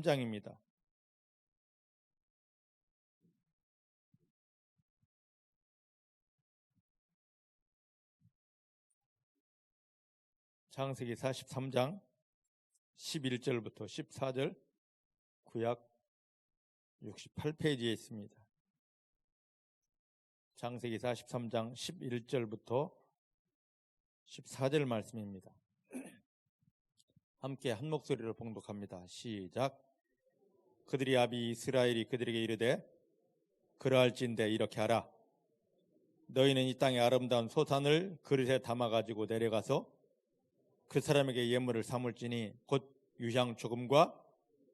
43장입니다. 창세기 43장 11절부터 14절, 구약 68페이지에 있습니다. 창세기 43장 11절부터 14절 말씀입니다. 함께 한 목소리로 봉독합니다. 시작. 그들이 아비 이스라엘이 그들에게 이르되 그러할진대 이렇게 하라. 너희는 이 땅의 아름다운 소산을 그릇에 담아가지고 내려가서 그 사람에게 예물을 삼을지니 곧 유향 조금과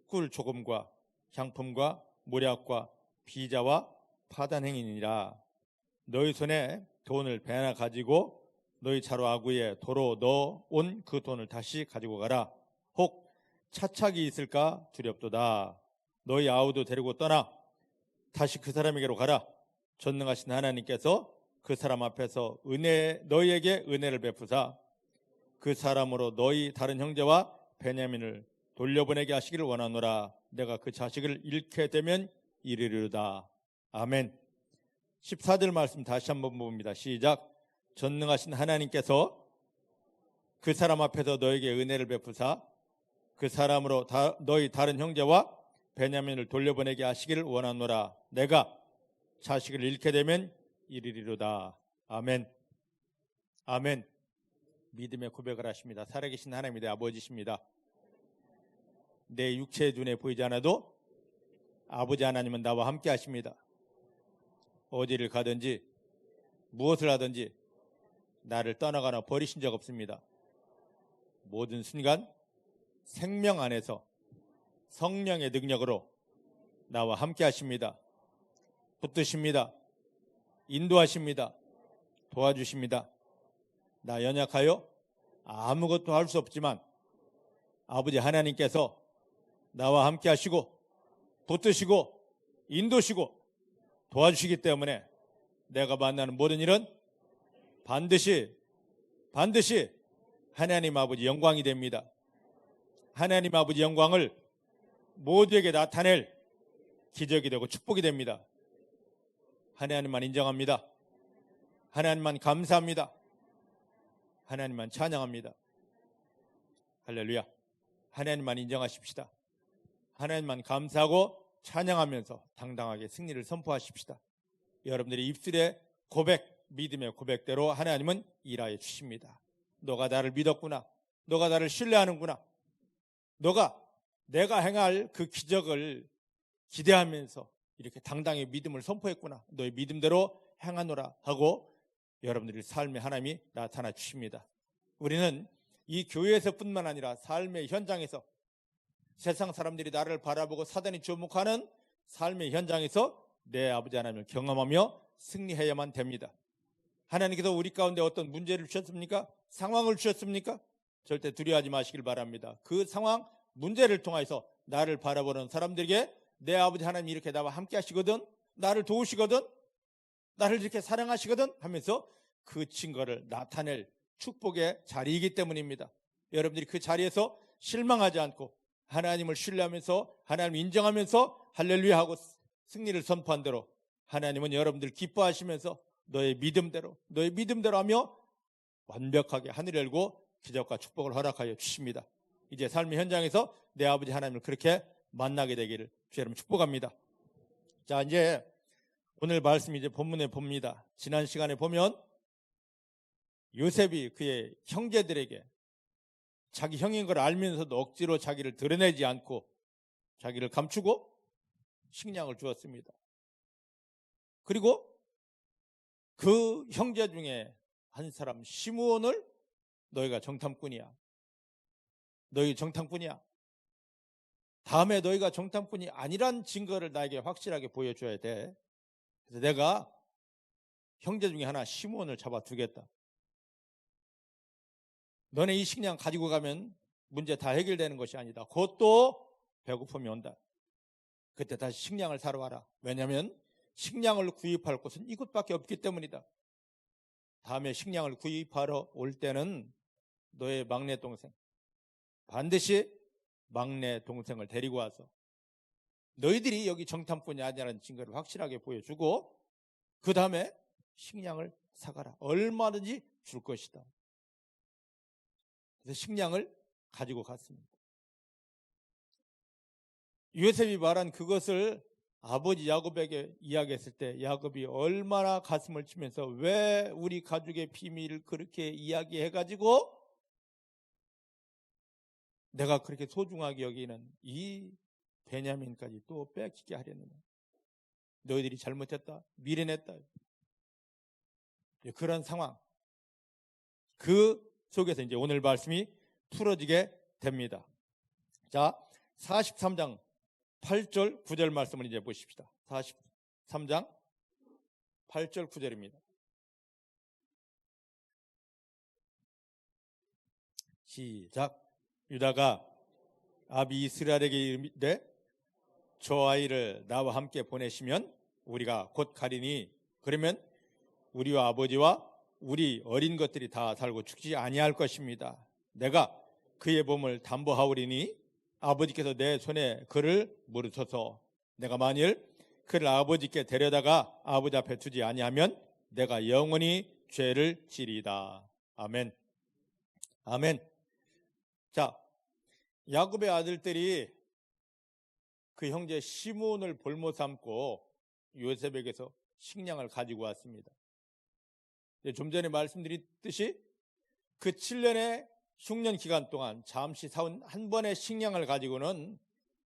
꿀 조금과 향품과 모략과 비자와 파단행이니라. 너희 손에 돈을 배나 가지고 너희 차로 아구에 도로 넣어 온 그 돈을 다시 가지고 가라. 혹 차착이 있을까 두렵도다. 너희 아우도 데리고 떠나 다시 그 사람에게로 가라. 전능하신 하나님께서 그 사람 앞에서 너희에게 은혜를 베푸사 그 사람으로 너희 다른 형제와 베냐민을 돌려보내게 하시기를 원하노라. 내가 그 자식을 잃게 되면 이르리로다. 아멘. 14절 말씀 다시 한번 봅니다. 시작. 전능하신 하나님께서 그 사람 앞에서 너에게 은혜를 베푸사 그 사람으로 너희 다른 형제와 베냐민을 돌려보내게 하시기를 원하노라. 내가 자식을 잃게 되면 이르리로다. 아멘. 아멘. 믿음의 고백을 하십니다. 살아계신 하나님의 아버지십니다. 내 육체의 눈에 보이지 않아도 아버지 하나님은 나와 함께 하십니다. 어디를 가든지 무엇을 하든지 나를 떠나거나 버리신 적 없습니다. 모든 순간 생명 안에서 성령의 능력으로 나와 함께 하십니다. 붙드십니다. 인도하십니다. 도와주십니다. 나 연약하여 아무것도 할 수 없지만 아버지 하나님께서 나와 함께 하시고 붙드시고 인도시고 도와주시기 때문에 내가 만나는 모든 일은 반드시 하나님 아버지 영광이 됩니다. 하나님 아버지 영광을 모두에게 나타낼 기적이 되고 축복이 됩니다. 하나님만 인정합니다. 하나님만 감사합니다. 하나님만 찬양합니다. 할렐루야. 하나님만 인정하십시다. 하나님만 감사하고 찬양하면서 당당하게 승리를 선포하십시다. 여러분들의 입술의 고백, 믿음의 고백대로 하나님은 일하여 주십니다. 너가 나를 믿었구나. 너가 나를 신뢰하는구나. 너가 내가 행할 그 기적을 기대하면서 이렇게 당당히 믿음을 선포했구나. 너의 믿음대로 행하노라 하고 여러분들의 삶에 하나님이 나타나 주십니다. 우리는 이 교회에서뿐만 아니라 삶의 현장에서 세상 사람들이 나를 바라보고 사단이 주목하는 삶의 현장에서 내 아버지 하나님을 경험하며 승리해야만 됩니다. 하나님께서 우리 가운데 어떤 문제를 주셨습니까? 상황을 주셨습니까? 절대 두려워하지 마시길 바랍니다. 그 상황, 문제를 통해서 나를 바라보는 사람들에게 내 아버지 하나님이 이렇게 나와 함께 하시거든, 나를 도우시거든, 나를 이렇게 사랑하시거든 하면서 그 증거를 나타낼 축복의 자리이기 때문입니다. 여러분들이 그 자리에서 실망하지 않고 하나님을 신뢰하면서 하나님을 인정하면서 할렐루야 하고 승리를 선포한 대로 하나님은 여러분들 기뻐하시면서 너의 믿음대로 하며 완벽하게 하늘을 열고 기적과 축복을 허락하여 주십니다. 이제 삶의 현장에서 내 아버지 하나님을 그렇게 만나게 되기를 주 여러분 축복합니다. 자, 이제 오늘 말씀 이제 본문에 봅니다. 지난 시간에 보면 요셉이 그의 형제들에게 자기 형인 걸 알면서도 억지로 자기를 드러내지 않고 자기를 감추고 식량을 주었습니다. 그리고 그 형제 중에 한 사람 시므온을 너희가 정탐꾼이야. 너희 정탐꾼이야. 다음에 너희가 정탐꾼이 아니란 증거를 나에게 확실하게 보여줘야 돼. 그래서 내가 형제 중에 하나 시므온을 잡아두겠다. 너네 이 식량 가지고 가면 문제 다 해결되는 것이 아니다. 곧 또 배고픔이 온다. 그때 다시 식량을 사러 와라. 왜냐하면 식량을 구입할 곳은 이곳밖에 없기 때문이다. 다음에 식량을 구입하러 올 때는 너의 막내 동생, 반드시 막내 동생을 데리고 와서 너희들이 여기 정탐꾼이 아니라는 증거를 확실하게 보여주고 그 다음에 식량을 사가라. 얼마든지 줄 것이다. 그래서 식량을 가지고 갔습니다. 요셉이 말한 그것을 아버지 야곱에게 이야기했을 때 야곱이 얼마나 가슴을 치면서 왜 우리 가족의 비밀을 그렇게 이야기해가지고 내가 그렇게 소중하게 여기는 이 베냐민까지 또 뺏기게 하려느냐. 너희들이 잘못했다. 미련했다. 그런 상황. 그 속에서 이제 오늘 말씀이 풀어지게 됩니다. 자, 43장 8절 9절 말씀을 이제 보십시다. 43장 8절 9절입니다. 시작. 유다가 아비이스라엘에게 이르되 저 아이를 나와 함께 보내시면 우리가 곧 가리니 그러면 우리와 아버지와 우리 어린 것들이 다 살고 죽지 아니할 것입니다. 내가 그의 몸을 담보하오리니 아버지께서 내 손에 그를 물으소서. 내가 만일 그를 아버지께 데려다가 아버지 앞에 두지 아니하면 내가 영원히 죄를 지리이다. 아멘. 아멘. 자, 야곱의 아들들이 그 형제 시몬을 볼모 삼고 요셉에게서 식량을 가지고 왔습니다. 좀 전에 말씀드렸듯이 그 7년의 흉년 기간 동안 잠시 사온 한 번의 식량을 가지고는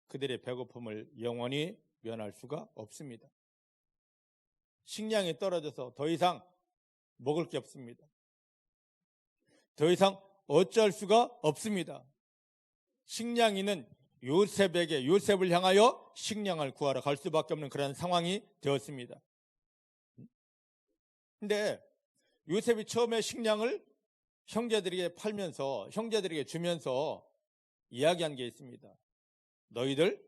그들의 배고픔을 영원히 면할 수가 없습니다. 식량이 떨어져서 더 이상 먹을 게 없습니다. 더 이상 어찌할 수가 없습니다. 식량이 있는 요셉을 향하여 식량을 구하러 갈 수밖에 없는 그런 상황이 되었습니다. 근데 요셉이 처음에 식량을 형제들에게 주면서 이야기한 게 있습니다. 너희들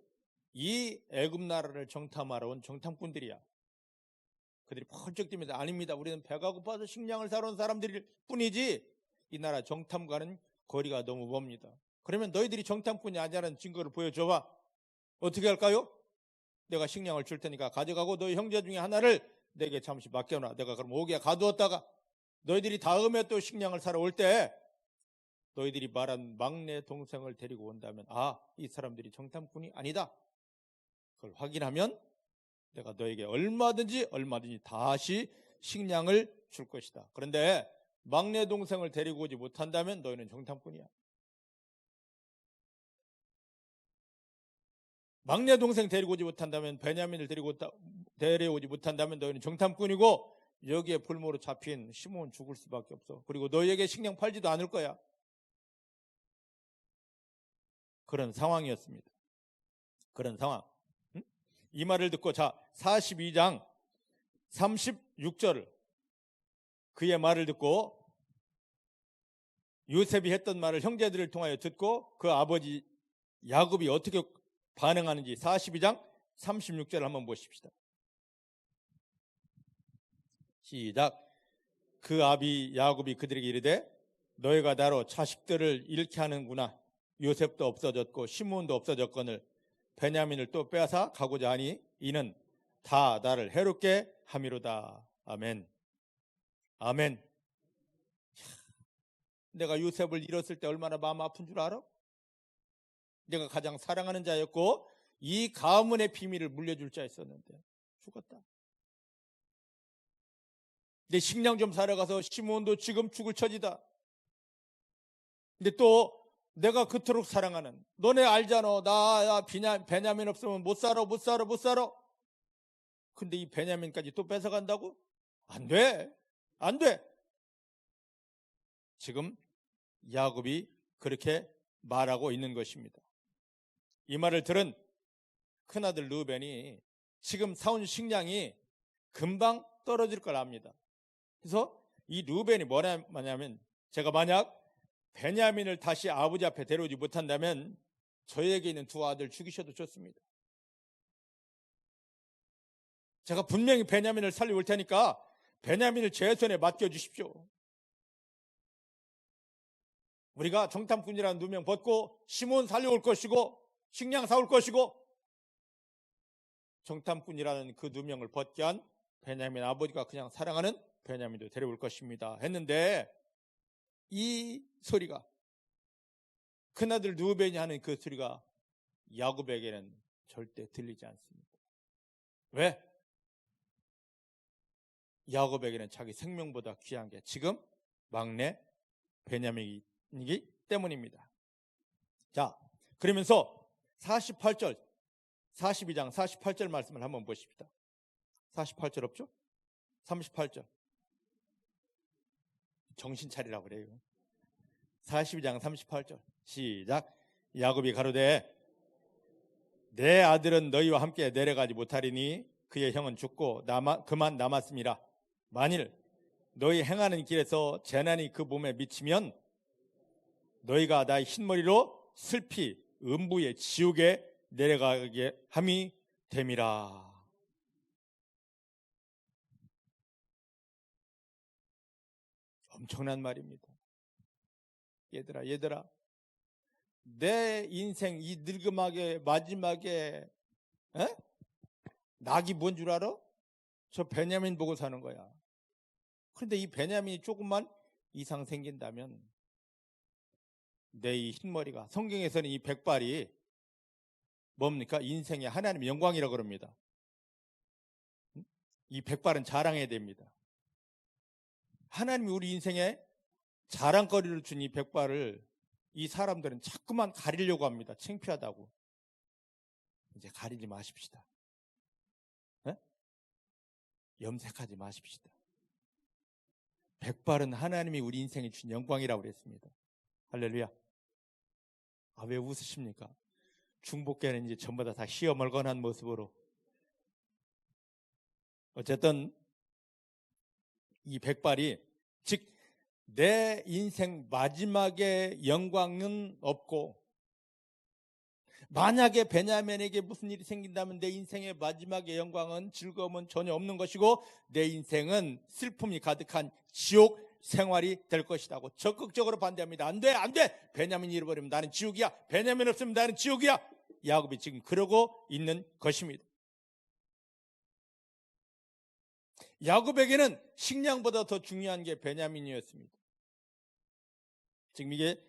이 애굽 나라를 정탐하러 온 정탐꾼들이야. 그들이 펄쩍 뛰면서 아닙니다. 우리는 배가 고파서 식량을 사러 온 사람들일 뿐이지 이 나라 정탐과는 거리가 너무 멉니다. 그러면 너희들이 정탐꾼이 아니라는 증거를 보여줘봐. 어떻게 할까요? 내가 식량을 줄 테니까 가져가고 너희 형제 중에 하나를 내게 잠시 맡겨놔. 내가 그럼 오게 가두었다가 너희들이 다음에 또 식량을 사러 올 때 너희들이 말한 막내 동생을 데리고 온다면 이 사람들이 정탐꾼이 아니다. 그걸 확인하면 내가 너에게 얼마든지 다시 식량을 줄 것이다. 그런데 막내 동생을 데리고 오지 못한다면 너희는 정탐꾼이야. 막내 동생 데리고 오지 못한다면 베냐민을 데려오지 못한다면 너희는 정탐꾼이고 여기에 볼모로 잡힌 시몬은 죽을 수밖에 없어. 그리고 너희에게 식량 팔지도 않을 거야. 그런 상황이었습니다. 그런 상황. 이 말을 듣고 42장 36절 그의 말을 듣고 요셉이 했던 말을 형제들을 통하여 듣고 그 아버지 야곱이 어떻게 반응하는지 42장 36절 한번 보십시다. 시작. 그 아비 야곱이 그들에게 이르되 너희가 나로 자식들을 잃게 하는구나. 요셉도 없어졌고 시몬도 없어졌거늘 베냐민을 또 빼앗아 가고자 하니 이는 다 나를 해롭게 함이로다. 아멘. 아멘. 내가 요셉을 잃었을 때 얼마나 마음 아픈 줄 알아? 내가 가장 사랑하는 자였고 이 가문의 비밀을 물려줄 자였었는데 죽었다. 내 식량 좀 사러 가서 시몬도 지금 죽을 처지다. 근데 또 내가 그토록 사랑하는 너네 알잖아. 나 베냐민 없으면 못 살아. 근데 이 베냐민까지 또 뺏어간다고? 안 돼. 지금 야곱이 그렇게 말하고 있는 것입니다. 이 말을 들은 큰아들 르벤이 지금 사온 식량이 금방 떨어질 걸 압니다. 그래서 이 르벤이 뭐냐면 제가 만약 베냐민을 다시 아버지 앞에 데려오지 못한다면 저에게 있는 두 아들 죽이셔도 좋습니다. 제가 분명히 베냐민을 살려올 테니까 베냐민을 제 손에 맡겨주십시오. 우리가 정탐꾼이라는 누명 벗고 시몬 살려올 것이고 식량 사올 것이고 정탐꾼이라는 그 누명을 벗게 한 베냐민 아버지가 그냥 사랑하는 베냐민도 데려올 것입니다 했는데, 이 소리가, 큰아들 르우벤이 하는 그 소리가 야곱에게는 절대 들리지 않습니다. 왜? 야곱에게는 자기 생명보다 귀한 게 지금 막내 베냐민이기 때문입니다. 자, 그러면서 48절, 42장 48절 말씀을 한번 보십시다. 48절 없죠? 38절. 정신 차리라고 그래요. 42장 38절 시작. 야곱이 가로되 내 아들은 너희와 함께 내려가지 못하리니 그의 형은 죽고 그만 남았음이라. 만일 너희 행하는 길에서 재난이 그 몸에 미치면 너희가 나의 흰머리로 슬피 음부의 지옥에 내려가게 함이 됨이라. 엄청난 말입니다. 얘들아, 내 인생 이 늙음하게 마지막에 낙이 뭔 줄 알아? 저 베냐민 보고 사는 거야. 그런데 이 베냐민이 조금만 이상 생긴다면 내 이 흰머리가, 성경에서는 이 백발이 뭡니까? 인생의 하나님의 영광이라고 그럽니다. 이 백발은 자랑해야 됩니다. 하나님이 우리 인생에 자랑거리를 준 이 백발을 이 사람들은 자꾸만 가리려고 합니다. 창피하다고. 이제 가리지 마십시다. 염색하지 마십시다. 백발은 하나님이 우리 인생에 준 영광이라고 그랬습니다. 할렐루야. 아, 왜 웃으십니까? 중복계는 이제 전부 다 희어멀건한 모습으로. 어쨌든 이 백발이, 즉 내 인생 마지막에 영광은 없고, 만약에 베냐민에게 무슨 일이 생긴다면 내 인생의 마지막의 영광은, 즐거움은 전혀 없는 것이고 내 인생은 슬픔이 가득한 지옥 생활이 될 것이라고 적극적으로 반대합니다. 안 돼. 베냐민 잃어버리면 나는 지옥이야. 베냐민 없으면 나는 지옥이야. 야곱이 지금 그러고 있는 것입니다. 야곱에게는 식량보다 더 중요한 게 베냐민이었습니다. 지금 이게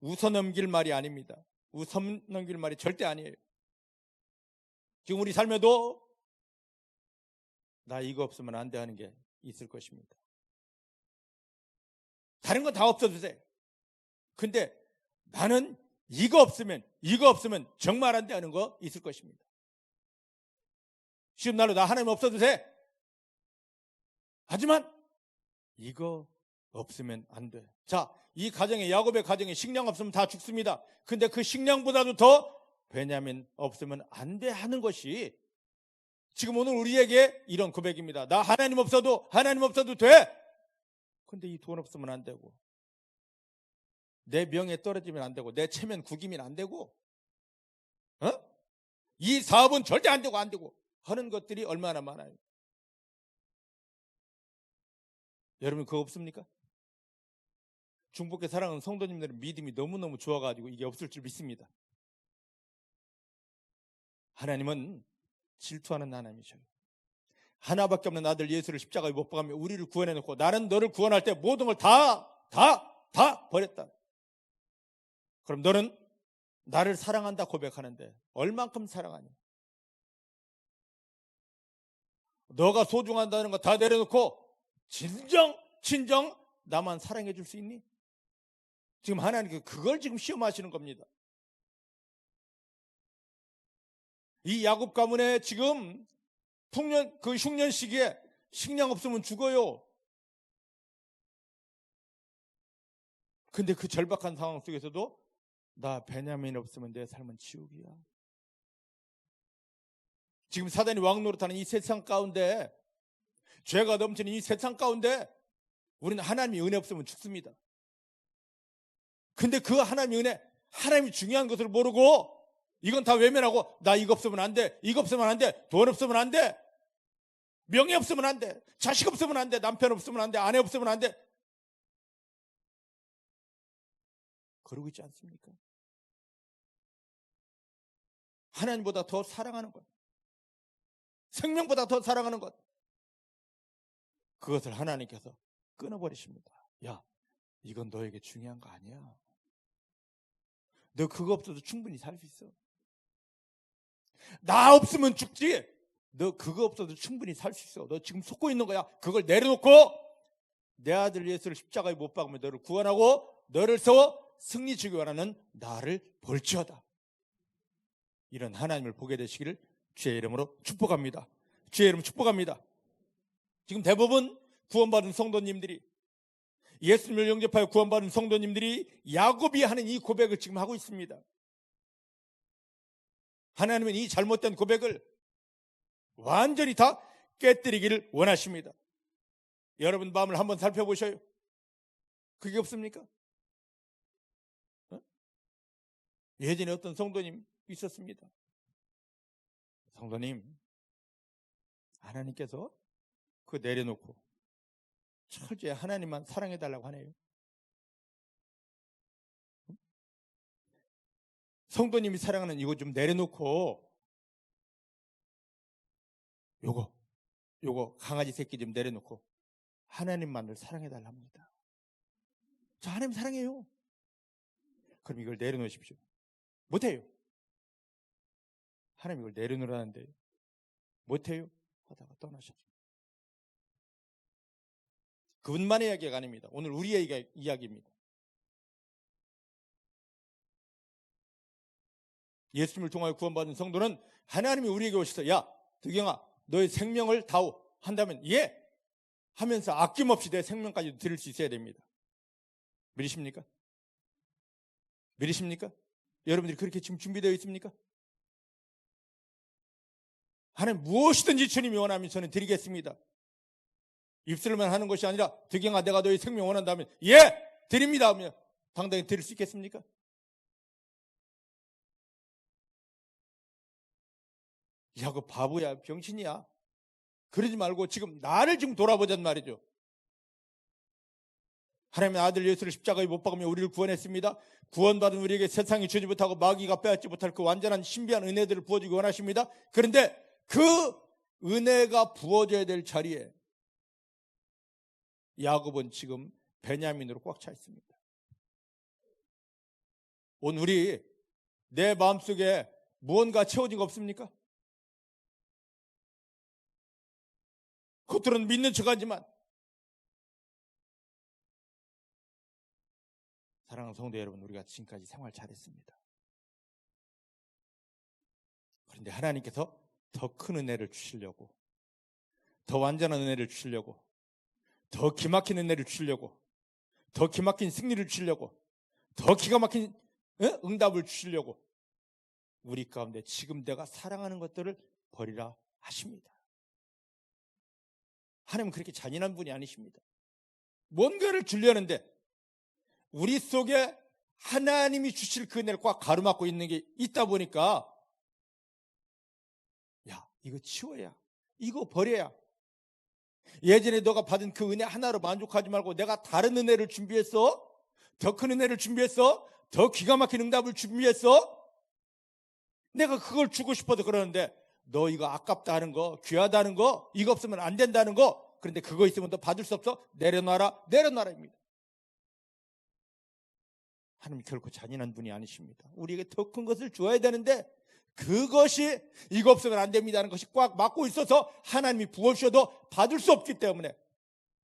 웃어넘길 말이 아닙니다. 웃어넘길 말이 절대 아니에요. 지금 우리 삶에도 나 이거 없으면 안 돼 하는 게 있을 것입니다. 다른 건 다 없어도 돼. 근데 나는 이거 없으면 정말 안 돼 하는 거 있을 것입니다. 쉬운 날로 나 하나님 없어도 돼. 하지만 이거 없으면 안 돼. 자, 이 가정에, 야곱의 가정에 식량 없으면 다 죽습니다. 근데 그 식량보다도 더 베냐민 없으면 안 돼 하는 것이 지금 오늘 우리에게 이런 고백입니다. 나 하나님 없어도 돼. 근데 이 돈 없으면 안 되고, 내 명예 떨어지면 안 되고, 내 체면 구기면 안 되고, 이 사업은 절대 안 되고 하는 것들이 얼마나 많아요. 여러분 그거 없습니까? 중복계 사랑하는 성도님들은 믿음이 너무너무 좋아가지고 이게 없을 줄 믿습니다. 하나님은 질투하는 하나님이셔요. 하나밖에 없는 아들 예수를 십자가에 못 박으며 우리를 구원해놓고 나는 너를 구원할 때 모든 걸 다 버렸다. 그럼 너는 나를 사랑한다 고백하는데 얼만큼 사랑하니? 너가 소중한다는 거 다 내려놓고 진정 나만 사랑해 줄 수 있니? 지금 하나님 그걸 지금 시험하시는 겁니다. 이 야곱 가문에 지금 그 흉년 시기에 식량 없으면 죽어요. 근데 그 절박한 상황 속에서도 나 베냐민 없으면 내 삶은 지옥이야. 지금 사단이 왕노릇하는 이 세상 가운데, 죄가 넘치는 이 세상 가운데 우리는 하나님의 은혜 없으면 죽습니다. 근데 그 하나님의 은혜, 하나님이 중요한 것을 모르고 이건 다 외면하고 나 이거 없으면 안 돼, 돈 없으면 안 돼, 명예 없으면 안 돼, 자식 없으면 안 돼, 남편 없으면 안 돼, 아내 없으면 안 돼, 그러고 있지 않습니까? 하나님보다 더 사랑하는 거예요. 생명보다 더 사랑하는 것, 그것을 하나님께서 끊어버리십니다. 야, 이건 너에게 중요한 거 아니야. 너 그거 없어도 충분히 살 수 있어. 나 없으면 죽지. 너 그거 없어도 충분히 살 수 있어. 너 지금 속고 있는 거야. 그걸 내려놓고 내 아들 예수를 십자가에 못 박으며 너를 구원하고 너를 세워 승리 주기 원하는 나를 볼지어다. 이런 하나님을 보게 되시기를 주의 이름으로 축복합니다. 주의 이름 축복합니다. 지금 대부분 구원받은 성도님들이, 예수님을 영접하여 구원받은 성도님들이 야곱이 하는 이 고백을 지금 하고 있습니다. 하나님은 이 잘못된 고백을 완전히 다 깨뜨리기를 원하십니다. 여러분 마음을 한번 살펴보셔요. 그게 없습니까? 예전에 어떤 성도님 있었습니다. 성도님, 하나님께서 그거 내려놓고 철저히 하나님만 사랑해달라고 하네요. 성도님이 사랑하는 이거 좀 내려놓고 요거 강아지 새끼 좀 내려놓고 하나님만을 사랑해달라 합니다. 저 하나님 사랑해요. 그럼 이걸 내려놓으십시오. 못해요. 하나님 이걸 내려놓으라는데 못해요 하다가 떠나셨습니다. 그분만의 이야기가 아닙니다. 오늘 우리의 이야기입니다. 예수님을 통하여 구원받은 성도는 하나님이 우리에게 오셔서 야 득영아 너의 생명을 다오 한다면 예 하면서 아낌없이 내 생명까지 드릴 수 있어야 됩니다. 믿으십니까? 믿으십니까? 여러분들이 그렇게 지금 준비되어 있습니까? 하나님 무엇이든지 주님이 원하면 저는 드리겠습니다. 입술만 하는 것이 아니라 득영아 내가 너의 생명 원한다면 예 드립니다 하면 당당히 드릴 수 있겠습니까? 야, 그 바보야, 병신이야. 그러지 말고 지금 나를 지금 돌아보자는 말이죠. 하나님의 아들 예수를 십자가에 못 박으며 우리를 구원했습니다. 구원받은 우리에게 세상이 주지 못하고 마귀가 빼앗지 못할 그 완전한 신비한 은혜들을 부어주기 원하십니다. 그런데 그 은혜가 부어져야 될 자리에 야곱은 지금 베냐민으로 꽉 차 있습니다. 오늘 우리 내 마음속에 무언가 채워진 거 없습니까? 겉으로는 믿는 척하지만 사랑하는 성도 여러분, 우리가 지금까지 생활 잘했습니다. 그런데 하나님께서 더 큰 은혜를 주시려고, 더 완전한 은혜를 주시려고, 더 기막힌 은혜를 주시려고, 더 기막힌 승리를 주시려고, 더 기가 막힌 응답을 주시려고 우리 가운데 지금 내가 사랑하는 것들을 버리라 하십니다. 하나님은 그렇게 잔인한 분이 아니십니다. 뭔가를 주려는데 우리 속에 하나님이 주실 그 은혜를 꽉 가로막고 있는 게 있다 보니까 야 이거 치워야, 이거 버려야. 예전에 너가 받은 그 은혜 하나로 만족하지 말고 내가 다른 은혜를 준비했어, 더 큰 은혜를 준비했어, 더 기가 막힌 응답을 준비했어. 내가 그걸 주고 싶어서 그러는데 너 이거 아깝다 하는 거, 귀하다는 거, 이거 없으면 안 된다는 거, 그런데 그거 있으면 너 받을 수 없어? 내려놔라, 내려놔라입니다. 하나님 결코 잔인한 분이 아니십니다. 우리에게 더 큰 것을 주어야 되는데 그것이 이거 없으면 안 됩니다는 것이 꽉 막고 있어서 하나님이 부어주셔도 받을 수 없기 때문에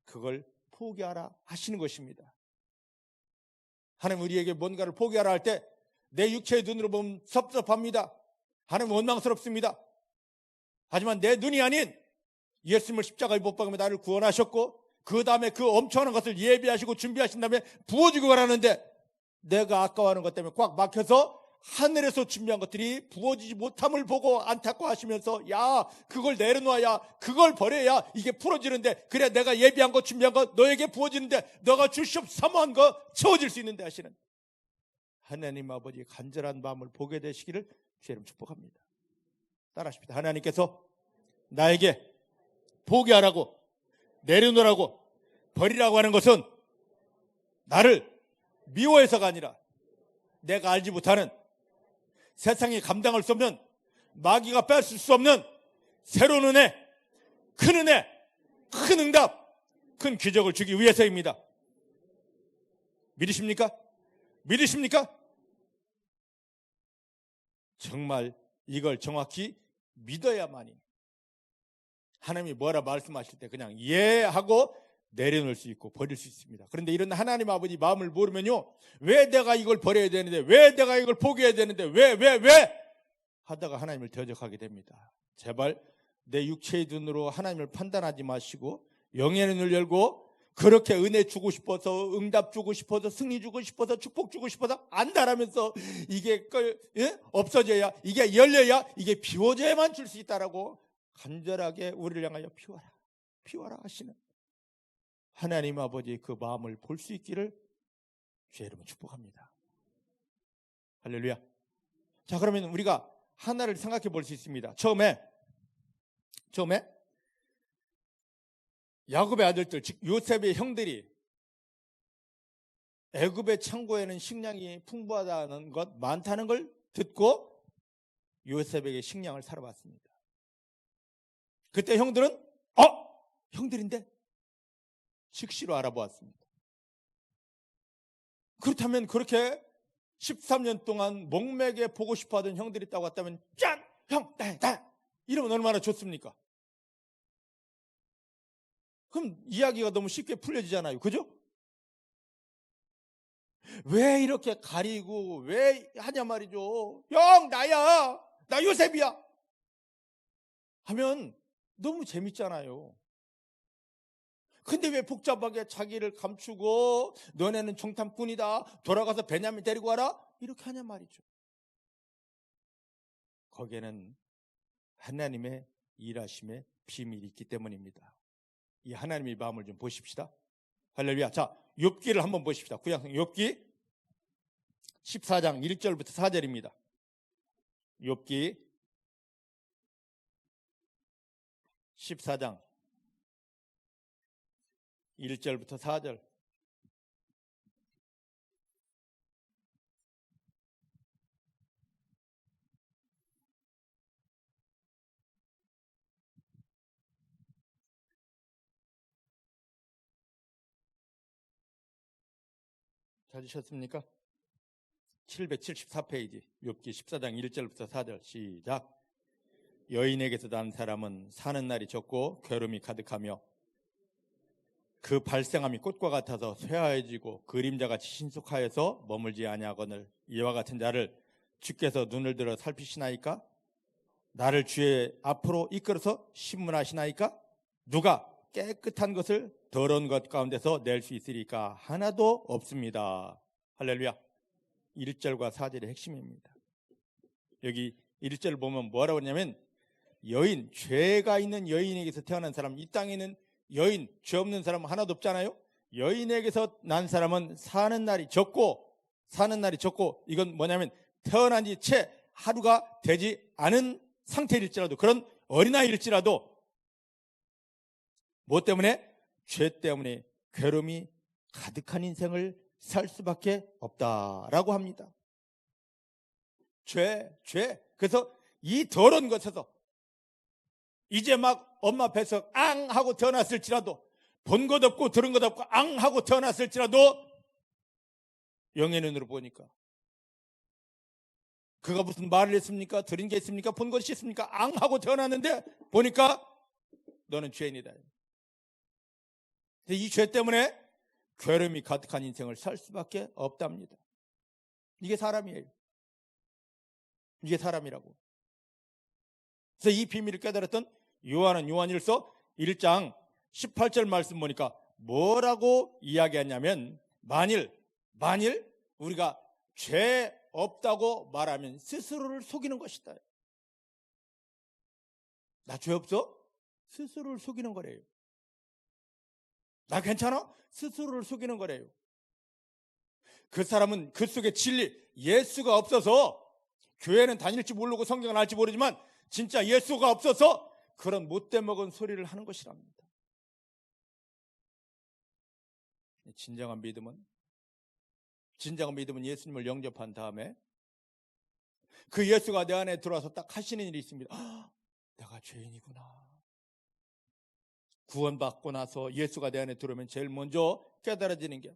그걸 포기하라 하시는 것입니다. 하나님 우리에게 뭔가를 포기하라 할 때 내 육체의 눈으로 보면 섭섭합니다. 하나님 원망스럽습니다. 하지만 내 눈이 아닌 예수님을 십자가에 못 박으며 나를 구원하셨고 그 다음에 그 엄청난 것을 예비하시고 준비하신 다음에 부어주고 가라는데 내가 아까워하는 것 때문에 꽉 막혀서 하늘에서 준비한 것들이 부어지지 못함을 보고 안타까워하시면서 야 그걸 내려놔야, 그걸 버려야 이게 풀어지는데, 그래 내가 예비한 거 준비한 거 너에게 부어지는데 너가 주시옵 사모한 거 채워질 수 있는데 하시는 하나님 아버지의 간절한 마음을 보게 되시기를 주의 이름 축복합니다. 따라하십니다. 하나님께서 나에게 포기하라고, 내려놓으라고, 버리라고 하는 것은 나를 미워해서가 아니라 내가 알지 못하는, 세상이 감당할 수 없는, 마귀가 뺏을 수 없는 새로운 은혜, 큰 응답, 큰 기적을 주기 위해서입니다. 믿으십니까? 믿으십니까? 정말 이걸 정확히 믿어야만이 하나님이 뭐라 말씀하실 때 그냥 예 하고 내려놓을 수 있고 버릴 수 있습니다. 그런데 이런 하나님 아버지 마음을 모르면요, 왜 내가 이걸 버려야 되는데, 왜 내가 이걸 포기해야 되는데, 왜 하다가 하나님을 대적하게 됩니다. 제발 내 육체의 눈으로 하나님을 판단하지 마시고 영의 눈을 열고, 그렇게 은혜 주고 싶어서, 응답 주고 싶어서, 승리 주고 싶어서, 축복 주고 싶어서 안다라면서 이게 없어져야, 이게 열려야, 이게 비워져야만 줄 수 있다라고 간절하게 우리를 향하여 피워라 하시는 하나님 아버지의 그 마음을 볼 수 있기를 주의 이름으로 축복합니다. 할렐루야. 자, 그러면 우리가 하나를 생각해 볼 수 있습니다. 처음에 야곱의 아들들, 즉 요셉의 형들이 애굽의 창고에는 식량이 풍부하다는 것, 많다는 걸 듣고 요셉에게 식량을 사러 왔습니다. 그때 형들은 형들인데 즉시로 알아보았습니다. 그렇다면 그렇게 13년 동안 목매게 보고 싶어하던 형들이 있다고 했다면 짠! 형! 나! 이러면 얼마나 좋습니까? 그럼 이야기가 너무 쉽게 풀려지잖아요. 그죠? 왜 이렇게 가리고 왜 하냐 말이죠. 형 나야, 나 요셉이야 하면 너무 재밌잖아요. 근데 왜 복잡하게 자기를 감추고 너네는 정탐꾼이다, 돌아가서 베냐민 데리고 와라, 이렇게 하냐 말이죠. 거기에는 하나님의 일하심의 비밀이 있기 때문입니다. 이 하나님의 마음을 좀 보십시다. 할렐루야. 자, 욥기를 한번 보십시다. 구약성 욥기 14장 1절부터 4절입니다. 욥기 14장 1절부터 4절. 찾으셨습니까? 774페이지 욥기 14장 1절부터 4절 시작. 여인에게서 난 사람은 사는 날이 적고 괴로움이 가득하며 그 발생함이 꽃과 같아서 쇠하여지고 그림자같이 신속하여서 머물지 아니하거늘 이와 같은 자를 주께서 눈을 들어 살피시나이까? 나를 주의 앞으로 이끌어서 신문하시나이까? 누가 깨끗한 것을 더러운 것 가운데서 낼 수 있으리까? 하나도 없습니다. 할렐루야. 1절과 4절의 핵심입니다. 여기 1절을 보면 뭐라고 하냐면, 여인, 죄가 있는 여인에게서 태어난 사람, 이 땅에는 여인, 죄 없는 사람은 하나도 없잖아요. 여인에게서 난 사람은 사는 날이 적고, 이건 뭐냐면 태어난 지 채 하루가 되지 않은 상태일지라도, 그런 어린아이일지라도 뭐 때문에? 죄 때문에 괴로움이 가득한 인생을 살 수밖에 없다라고 합니다. 죄. 그래서 이 더러운 것에서 이제 막 엄마 뱃속 앙 하고 태어났을지라도, 본 것 없고 들은 것 없고 앙 하고 태어났을지라도 영의 눈으로 보니까 그가 무슨 말을 했습니까? 들은 게 있습니까? 본 것이 있습니까? 앙 하고 태어났는데 보니까 너는 죄인이다. 이 죄 때문에 괴로움이 가득한 인생을 살 수밖에 없답니다. 이게 사람이에요. 이게 사람이라고. 그래서 이 비밀을 깨달았던 요한은 요한일서 1장 18절 말씀 보니까 뭐라고 이야기하냐면, 만일 우리가 죄 없다고 말하면 스스로를 속이는 것이다. 나 죄 없어? 스스로를 속이는 거래요. 나 괜찮아? 스스로를 속이는 거래요. 그 사람은 그 속에 진리, 예수가 없어서, 교회는 다닐지 모르고 성경을 알지 모르지만 진짜 예수가 없어서 그런 못돼 먹은 소리를 하는 것이랍니다. 진정한 믿음은 예수님을 영접한 다음에 그 예수가 내 안에 들어와서 딱 하시는 일이 있습니다. 내가 죄인이구나. 구원받고 나서 예수가 내 안에 들어오면 제일 먼저 깨달아지는 게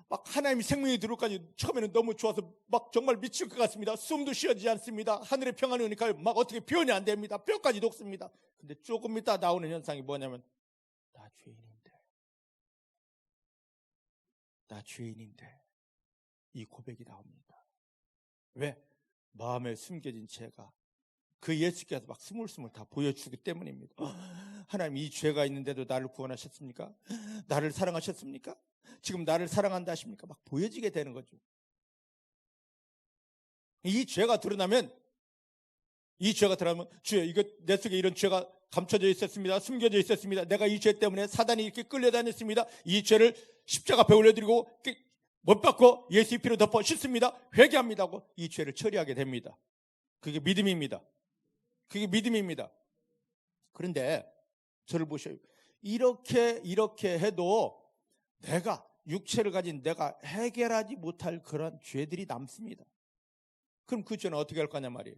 막 하나님의 생명이 들어올까지 처음에는 너무 좋아서 막 정말 미칠 것 같습니다. 숨도 쉬어지지 않습니다. 하늘의 평안이 오니까 막 어떻게 표현이 안 됩니다. 뼈까지 녹습니다. 근데 조금 있다 나오는 현상이 뭐냐면 나 죄인인데 이 고백이 나옵니다. 왜? 마음에 숨겨진 죄가 그 예수께서 막 스물스물 다 보여주기 때문입니다. 하나님, 이 죄가 있는데도 나를 구원하셨습니까? 나를 사랑하셨습니까? 지금 나를 사랑한다 하십니까? 막 보여지게 되는 거죠. 이 죄가 드러나면 주여, 이거 내 속에 이런 죄가 감춰져 있었습니다. 숨겨져 있었습니다. 내가 이 죄 때문에 사단이 이렇게 끌려다녔습니다. 이 죄를 십자가 앞에 올려드리고 못 받고 예수의 피로 덮어 씻습니다. 회개합니다 하고 이 죄를 처리하게 됩니다. 그게 믿음입니다. 그런데 저를 보셔요. 이렇게 해도 내가 육체를 가진 내가 해결하지 못할 그런 죄들이 남습니다. 그럼 그 죄는 어떻게 할 거냐 말이에요.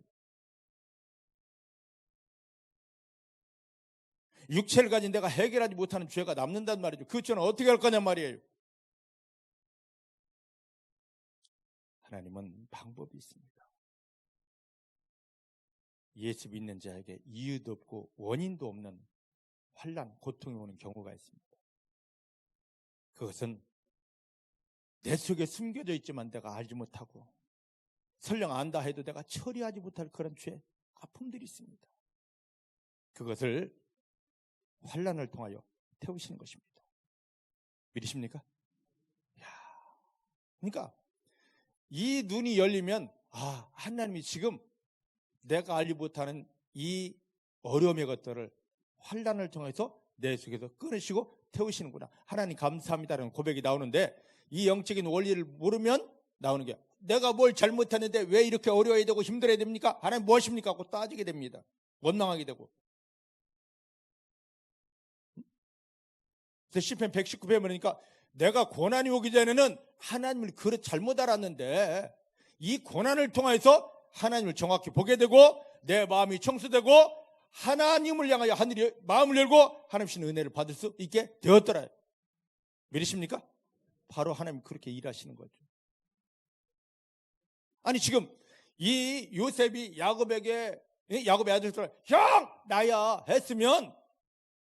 육체를 가진 내가 해결하지 못하는 죄가 남는단 말이죠. 그 죄는 어떻게 할 거냐 말이에요. 하나님은 방법이 있습니다. 예수 믿는 자에게 이유도 없고 원인도 없는 환난, 고통이 오는 경우가 있습니다. 그것은 내 속에 숨겨져 있지만 내가 알지 못하고 설령 안다 해도 내가 처리하지 못할 그런 죄, 아픔들이 있습니다. 그것을 환난을 통하여 태우시는 것입니다. 믿으십니까? 그러니까 이 눈이 열리면 하나님이 지금 내가 알지 못하는 이 어려움의 것들을 환난을 통해서 내 속에서 끊으시고 태우시는구나. 하나님 감사합니다라는 고백이 나오는데 이 영적인 원리를 모르면 나오는 게 내가 뭘 잘못했는데 왜 이렇게 어려워야 되고 힘들어야 됩니까? 하나님 무엇입니까? 하고 따지게 됩니다. 원망하게 되고. 그래서 시편 119편 보니까 내가 고난이 오기 전에는 하나님을 그릇 잘못 알았는데 이 고난을 통해서 하나님을 정확히 보게 되고 내 마음이 청소되고 하나님을 향하여 하늘이 마음을 열고 하나님신 은혜를 받을 수 있게 되었더라. 믿으십니까? 바로 하나님 그렇게 일하시는 거죠. 아니 지금 이 요셉이 야곱의 아들들 형 나야 했으면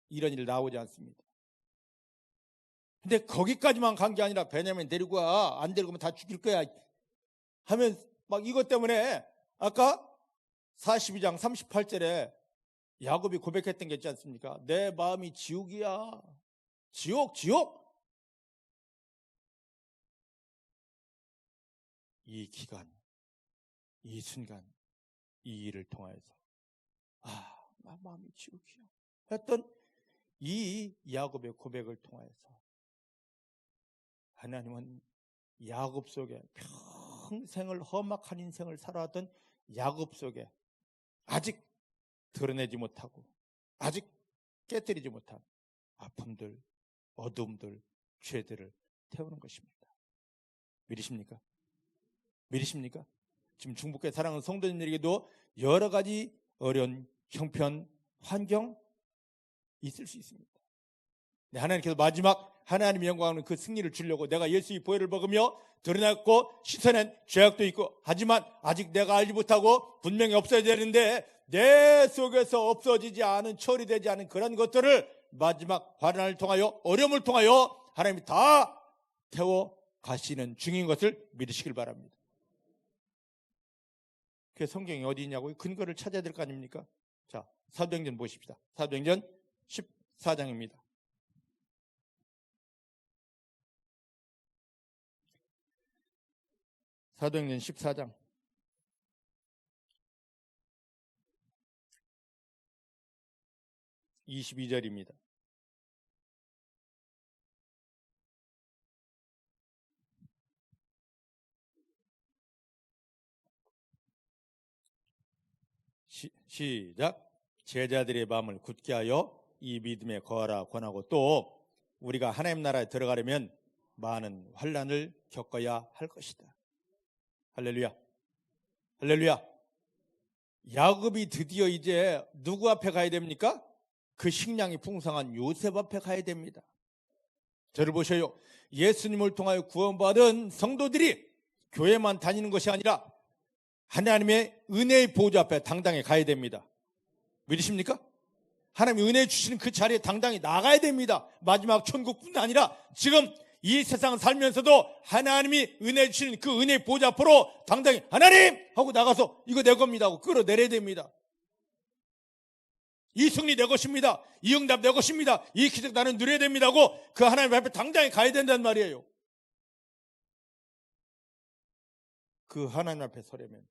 이런 일 나오지 않습니다. 근데 거기까지만 간 게 아니라 베냐민 데리고 와. 안 데리고 오면 다 죽일 거야 하면 막 이것 때문에 아까 42장 38절에 야곱이 고백했던 게 있지 않습니까? 내 마음이 지옥이야. 지옥. 이 기간, 이 순간, 이 일을 통하여서 나 마음이 지옥이야 했던 이 야곱의 고백을 통해서 하나님은 야곱 속에 평생을 험악한 인생을 살아왔던 야곱 속에 아직 드러내지 못하고 아직 깨뜨리지 못한 아픔들, 어둠들, 죄들을 태우는 것입니다. 믿으십니까? 지금 중북교회 사랑하는 성도님들에게도 여러 가지 어려운 형편, 환경 있을 수 있습니다. 하나님께서 마지막 하나님의 영광은 그 승리를 주려고 내가 예수의 보혈을 먹으며 드러났고 씻어낸 죄악도 있고 하지만 아직 내가 알지 못하고 분명히 없어야 되는데 내 속에서 없어지지 않은 처리되지 않은 그런 것들을 마지막 환난을 통하여 어려움을 통하여 하나님이 다 태워 가시는 중인 것을 믿으시길 바랍니다. 그 성경이 어디 있냐고요? 근거를 찾아야 될 거 아닙니까? 자, 사도행전 보십시다. 사도행전 14장입니다. 사도행전 14장 22절입니다. 시작. 제자들의 마음을 굳게 하여 이 믿음에 거하라 권하고 또 우리가 하나님 나라에 들어가려면 많은 환난을 겪어야 할 것이다. 할렐루야. 야곱이 드디어 이제 누구 앞에 가야 됩니까? 그 식량이 풍성한 요셉 앞에 가야 됩니다. 저를 보셔요. 예수님을 통하여 구원받은 성도들이 교회만 다니는 것이 아니라 하나님의 은혜의 보좌 앞에 당당히 가야 됩니다. 믿으십니까? 하나님이 은혜 주시는 그 자리에 당당히 나가야 됩니다. 마지막 천국뿐 아니라 지금 이 세상 살면서도 하나님이 은혜 주시는 그 은혜의 보좌 앞으로 당당히 하나님! 하고 나가서 이거 내 겁니다 하고 끌어내려야 됩니다. 이 승리 내 것입니다. 이 응답 내 것입니다. 이 기적 나는 누려야 됩니다 하고 그 하나님 앞에 당당히 가야 된다는 말이에요. 그 하나님 앞에 서려면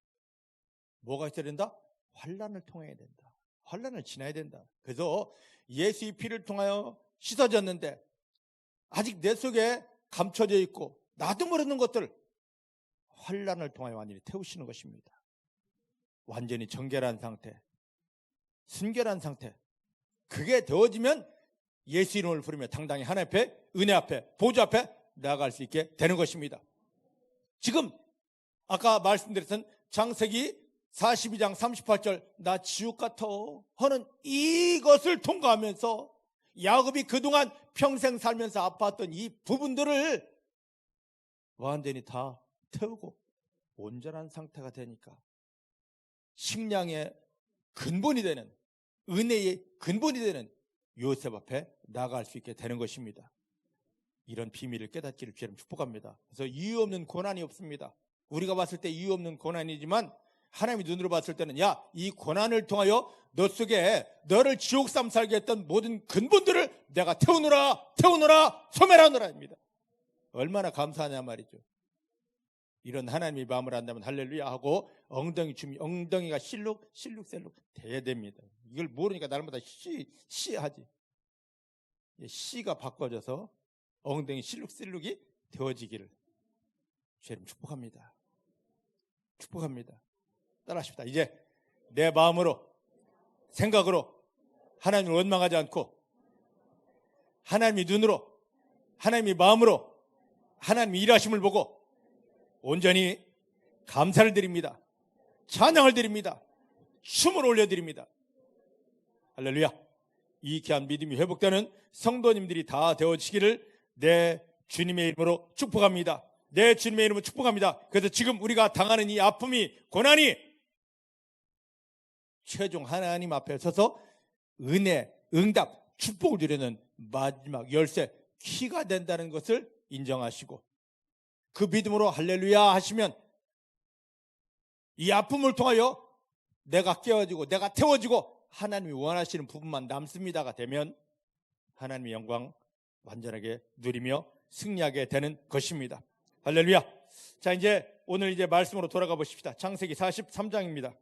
뭐가 있어야 된다? 환난을 통해야 된다. 환난을 지나야 된다. 그래서 예수의 피를 통하여 씻어졌는데 아직 내 속에 감춰져 있고 나도 모르는 것들 환난을 통하여 완전히 태우시는 것입니다. 완전히 정결한 상태, 순결한 상태, 그게 되어지면 예수 이름을 부르며 당당히 하나님 앞에, 은혜 앞에, 보좌 앞에 나아갈 수 있게 되는 것입니다. 지금 아까 말씀드렸던 창세기 42장 38절 나 지옥 같아 하는 이것을 통과하면서 야곱이 그동안 평생 살면서 아팠던 이 부분들을 완전히 다 태우고 온전한 상태가 되니까 식량의 근본이 되는, 은혜의 근본이 되는 요셉 앞에 나아갈 수 있게 되는 것입니다. 이런 비밀을 깨닫기를 주님 축복합니다. 그래서 이유 없는 고난이 없습니다. 우리가 봤을 때 이유 없는 고난이지만 하나님의 눈으로 봤을 때는 야, 이 고난을 통하여 너 속에 너를 지옥 삶 살게 했던 모든 근본들을 내가 태우노라 소멸하노라 입니다. 얼마나 감사하냐 말이죠. 이런 하나님의 마음을 안다면 할렐루야 하고 엉덩이가 실룩셀룩 돼야 됩니다. 이걸 모르니까 날마다 하지. 씨가 바꿔져서 엉덩이 실룩셀룩이 되어지기를 주님 축복합니다. 축복합니다. 따라하십시다. 이제 내 마음으로 생각으로 하나님을 원망하지 않고 하나님의 눈으로 하나님의 마음으로 하나님의 일하심을 보고 온전히 감사를 드립니다. 찬양을 드립니다. 춤을 올려드립니다. 할렐루야. 이 귀한 믿음이 회복되는 성도님들이 다 되어지기를 내 주님의 이름으로 축복합니다. 내 주님의 이름으로 축복합니다. 그래서 지금 우리가 당하는 이 아픔이 고난이 최종 하나님 앞에 서서 은혜, 응답, 축복을 누리는 마지막 열쇠, 키가 된다는 것을 인정하시고 그 믿음으로 할렐루야 하시면 이 아픔을 통하여 내가 깨어지고 내가 태워지고 하나님이 원하시는 부분만 남습니다가 되면 하나님의 영광 완전하게 누리며 승리하게 되는 것입니다. 할렐루야. 자, 이제 오늘 이제 말씀으로 돌아가 보십시다. 창세기 43장입니다.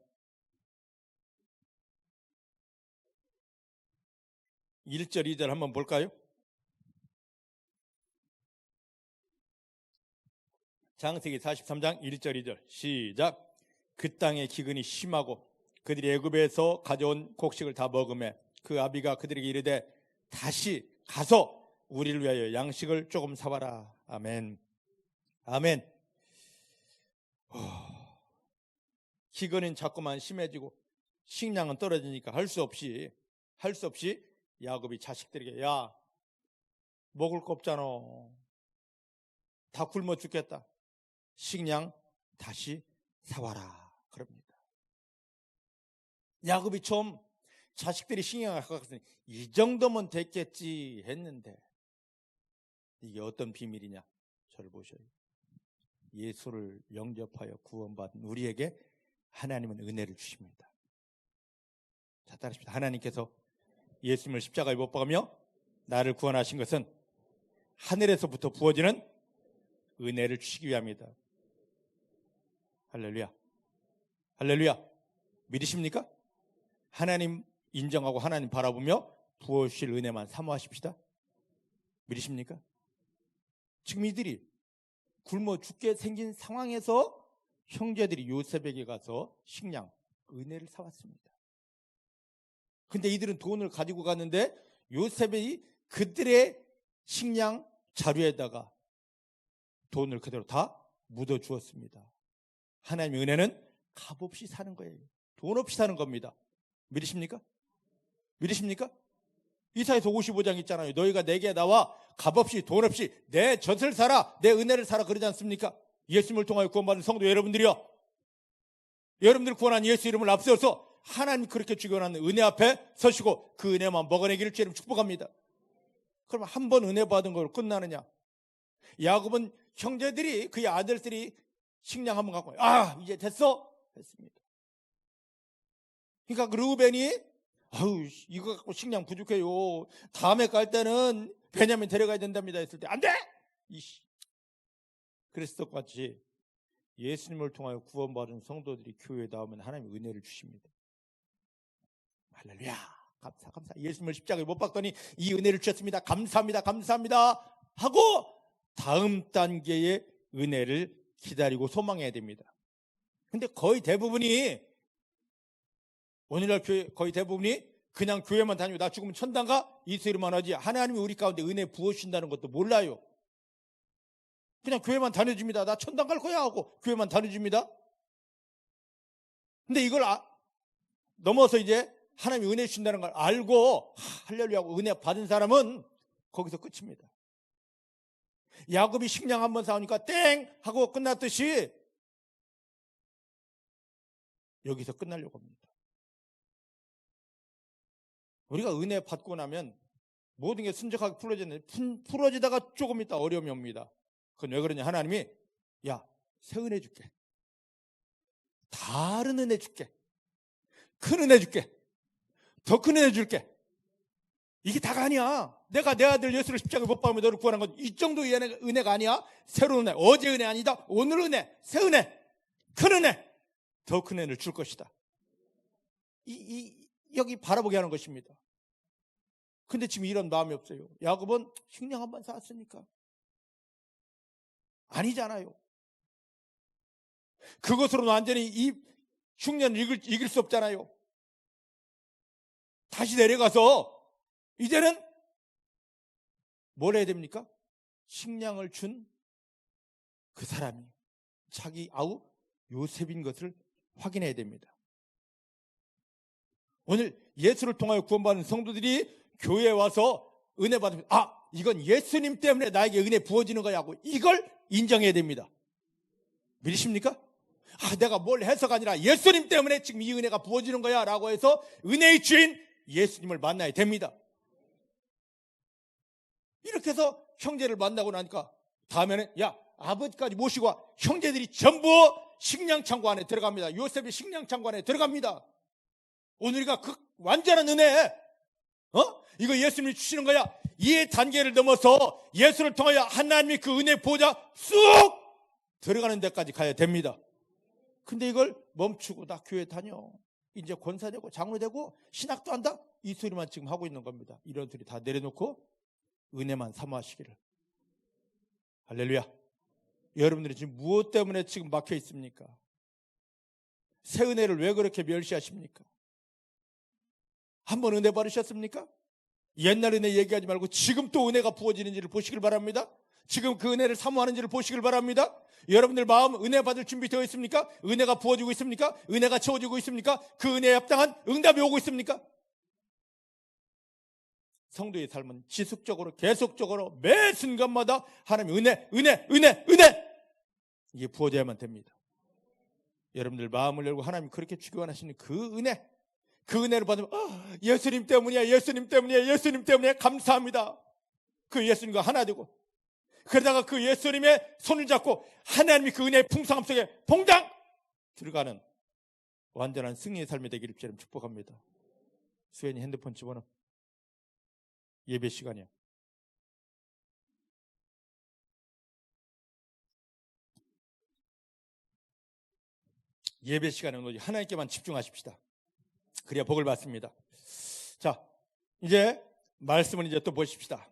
1절, 2절 한번 볼까요? 창세기 43장 1절, 2절 시작. 그 땅의 기근이 심하고 그들이 애굽에서 가져온 곡식을 다 먹으매 그 아비가 그들에게 이르되 다시 가서 우리를 위하여 양식을 조금 사와라. 아멘. 아멘. 기근은 자꾸만 심해지고 식량은 떨어지니까 할 수 없이 야곱이 자식들에게 야, 먹을 거 없잖아. 다 굶어 죽겠다. 식량 다시 사와라. 그럽니다. 야곱이 처음 자식들이 식량을 갖고 왔으니 이 정도면 됐겠지 했는데 이게 어떤 비밀이냐? 저를 보셔요. 예수를 영접하여 구원받은 우리에게 하나님은 은혜를 주십니다. 자, 따라하십시다. 하나님께서 예수님을 십자가에 못 박으며 나를 구원하신 것은 하늘에서부터 부어지는 은혜를 주시기 위함이다. 할렐루야. 할렐루야. 믿으십니까? 하나님 인정하고 하나님 바라보며 부어주실 은혜만 사모하십시다. 믿으십니까? 지금 이들이 굶어 죽게 생긴 상황에서 형제들이 요셉에게 가서 식량, 은혜를 사왔습니다. 근데 이들은 돈을 가지고 갔는데 요셉이 그들의 식량 자루에다가 돈을 그대로 다 묻어 주었습니다. 하나님의 은혜는 값없이 사는 거예요. 돈 없이 사는 겁니다. 믿으십니까? 믿으십니까? 이사야서 55장 있잖아요. 너희가 내게 나와 값없이 돈 없이 내 젖을 사라, 내 은혜를 사라 그러지 않습니까? 예수님을 통하여 구원받은 성도 여러분들이요, 여러분들 구원한 예수 이름을 앞세워서 하나님 그렇게 주권하는 은혜 앞에 서시고 그 은혜만 먹어내기를 주님 축복합니다. 그럼 한 번 은혜 받은 걸 끝나느냐? 야곱은 형제들이, 그의 아들들이 식량 한번 갖고 이제 됐어? 했습니다. 그러니까 그 르우벤이 이거 갖고 식량 부족해요, 다음에 갈 때는 베냐민 데려가야 된답니다 했을 때 안 돼! 그랬을 것 같이 예수님을 통하여 구원받은 성도들이 교회에 나오면 하나님이 은혜를 주십니다. 할렐루야, 감사. 예수님을 십자가에 못 박더니 이 은혜를 주셨습니다. 감사합니다. 하고 다음 단계의 은혜를 기다리고 소망해야 됩니다. 근데 거의 대부분이, 오늘날 교회 거의 대부분이 그냥 교회만 다니고 나 죽으면 천당 가? 이 소리만 하지 하나님이 우리 가운데 은혜 부어주신다는 것도 몰라요. 그냥 교회만 다녀줍니다. 나 천당 갈 거야 하고 교회만 다녀줍니다. 근데 이걸 넘어서 이제 하나님이 은혜 주신다는 걸 알고 할렐루야 하고 은혜 받은 사람은 거기서 끝입니다. 야곱이 식량 한번 사오니까 땡 하고 끝났듯이 여기서 끝나려고 합니다. 우리가 은혜 받고 나면 모든 게 순적하게 풀어지다가 조금 있다 어려움이 옵니다. 그건 왜 그러냐? 하나님이 새 은혜 줄게, 다른 은혜 줄게, 큰 은혜 줄게, 더 큰 은혜 줄게. 이게 다가 아니야. 내가 내 아들 예수를 십자가에 못 박으며 너를 구원한 건 이 정도의 은혜가 아니야. 새로운 은혜, 어제 은혜 아니다. 오늘 은혜, 새 은혜, 큰 은혜, 더 큰 은혜를 줄 것이다. 여기 바라보게 하는 것입니다. 근데 지금 이런 마음이 없어요. 야곱은 식량 한번 사왔으니까. 아니잖아요. 그것으로는 완전히 이 흉년을 이길 수 없잖아요. 다시 내려가서 이제는 뭘 해야 됩니까? 식량을 준 그 사람이 자기 아우 요셉인 것을 확인해야 됩니다. 오늘 예수를 통하여 구원받은 성도들이 교회에 와서 은혜 받으면 이건 예수님 때문에 나에게 은혜 부어지는 거야 하고 이걸 인정해야 됩니다. 믿으십니까? 내가 뭘 해서가 아니라 예수님 때문에 지금 이 은혜가 부어지는 거야 라고 해서 은혜의 주인 예수님을 만나야 됩니다. 이렇게 해서 형제를 만나고 나니까 다음에는 아버지까지 모시고 와. 형제들이 전부 식량 창고 안에 들어갑니다. 요셉이 식량 창고 안에 들어갑니다. 오늘이가 그 완전한 은혜, 이거 예수님이 주시는 거야. 이 단계를 넘어서 예수를 통하여 하나님이 그 은혜 보좌 쑥 들어가는 데까지 가야 됩니다. 근데 이걸 멈추고 나 교회 다녀, 이제 권사되고 장로되고 신학도 한다, 이 소리만 지금 하고 있는 겁니다. 이런 소리 다 내려놓고 은혜만 사모하시기를. 할렐루야. 여러분들이 지금 무엇 때문에 지금 막혀 있습니까? 새 은혜를 왜 그렇게 멸시하십니까? 한번 은혜 받으셨습니까? 옛날 은혜 얘기하지 말고 지금 또 은혜가 부어지는지를 보시길 바랍니다. 지금 그 은혜를 사모하는지를 보시길 바랍니다. 여러분들 마음 은혜 받을 준비 되어 있습니까? 은혜가 부어지고 있습니까? 은혜가 채워지고 있습니까? 그 은혜에 합당한 응답이 오고 있습니까? 성도의 삶은 지속적으로 계속적으로 매 순간마다 하나님의 은혜 이게 부어져야만 됩니다. 여러분들 마음을 열고 하나님 그렇게 주관하시는 그 은혜를 받으면 예수님 때문이야 감사합니다. 그 예수님과 하나 되고, 그러다가 그 예수님의 손을 잡고 하나님이 그 은혜의 풍성함 속에 봉당 들어가는 완전한 승리의 삶이 되기를 주님 축복합니다. 수현이 핸드폰 집어넣어. 예배 시간이야. 예배 시간은 오직 하나님께만 집중하십시다. 그래야 복을 받습니다. 자, 이제 말씀을 이제 또 보십시다.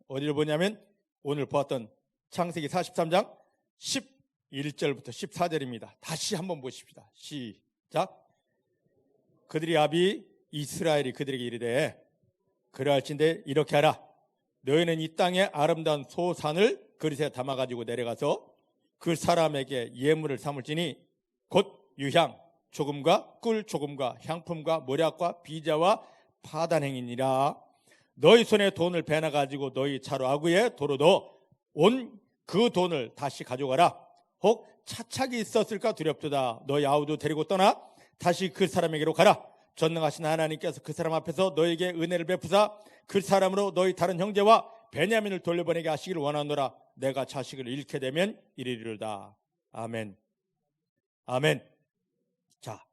어디를 보냐면 오늘 보았던 창세기 43장 11절부터 14절입니다. 다시 한번 보십시다. 시작. 그들이 아비 이스라엘이 그들에게 이르되 그러할진대 이렇게 하라. 너희는 이 땅의 아름다운 소산을 그릇에 담아가지고 내려가서 그 사람에게 예물을 삼을지니 곧 유향, 조금과 꿀 조금과 향품과 모략과 비자와 파단행이니라. 너희 손에 돈을 베나 가지고 너희 차로 아구에 도로 넣어 온 그 돈을 다시 가져가라. 혹 차착이 있었을까 두렵도다. 너희 아우도 데리고 떠나 다시 그 사람에게로 가라. 전능하신 하나님께서 그 사람 앞에서 너에게 은혜를 베푸사 그 사람으로 너희 다른 형제와 베냐민을 돌려보내게 하시기를 원하노라. 내가 자식을 잃게 되면 이르리로다. 아멘. 아멘. 자,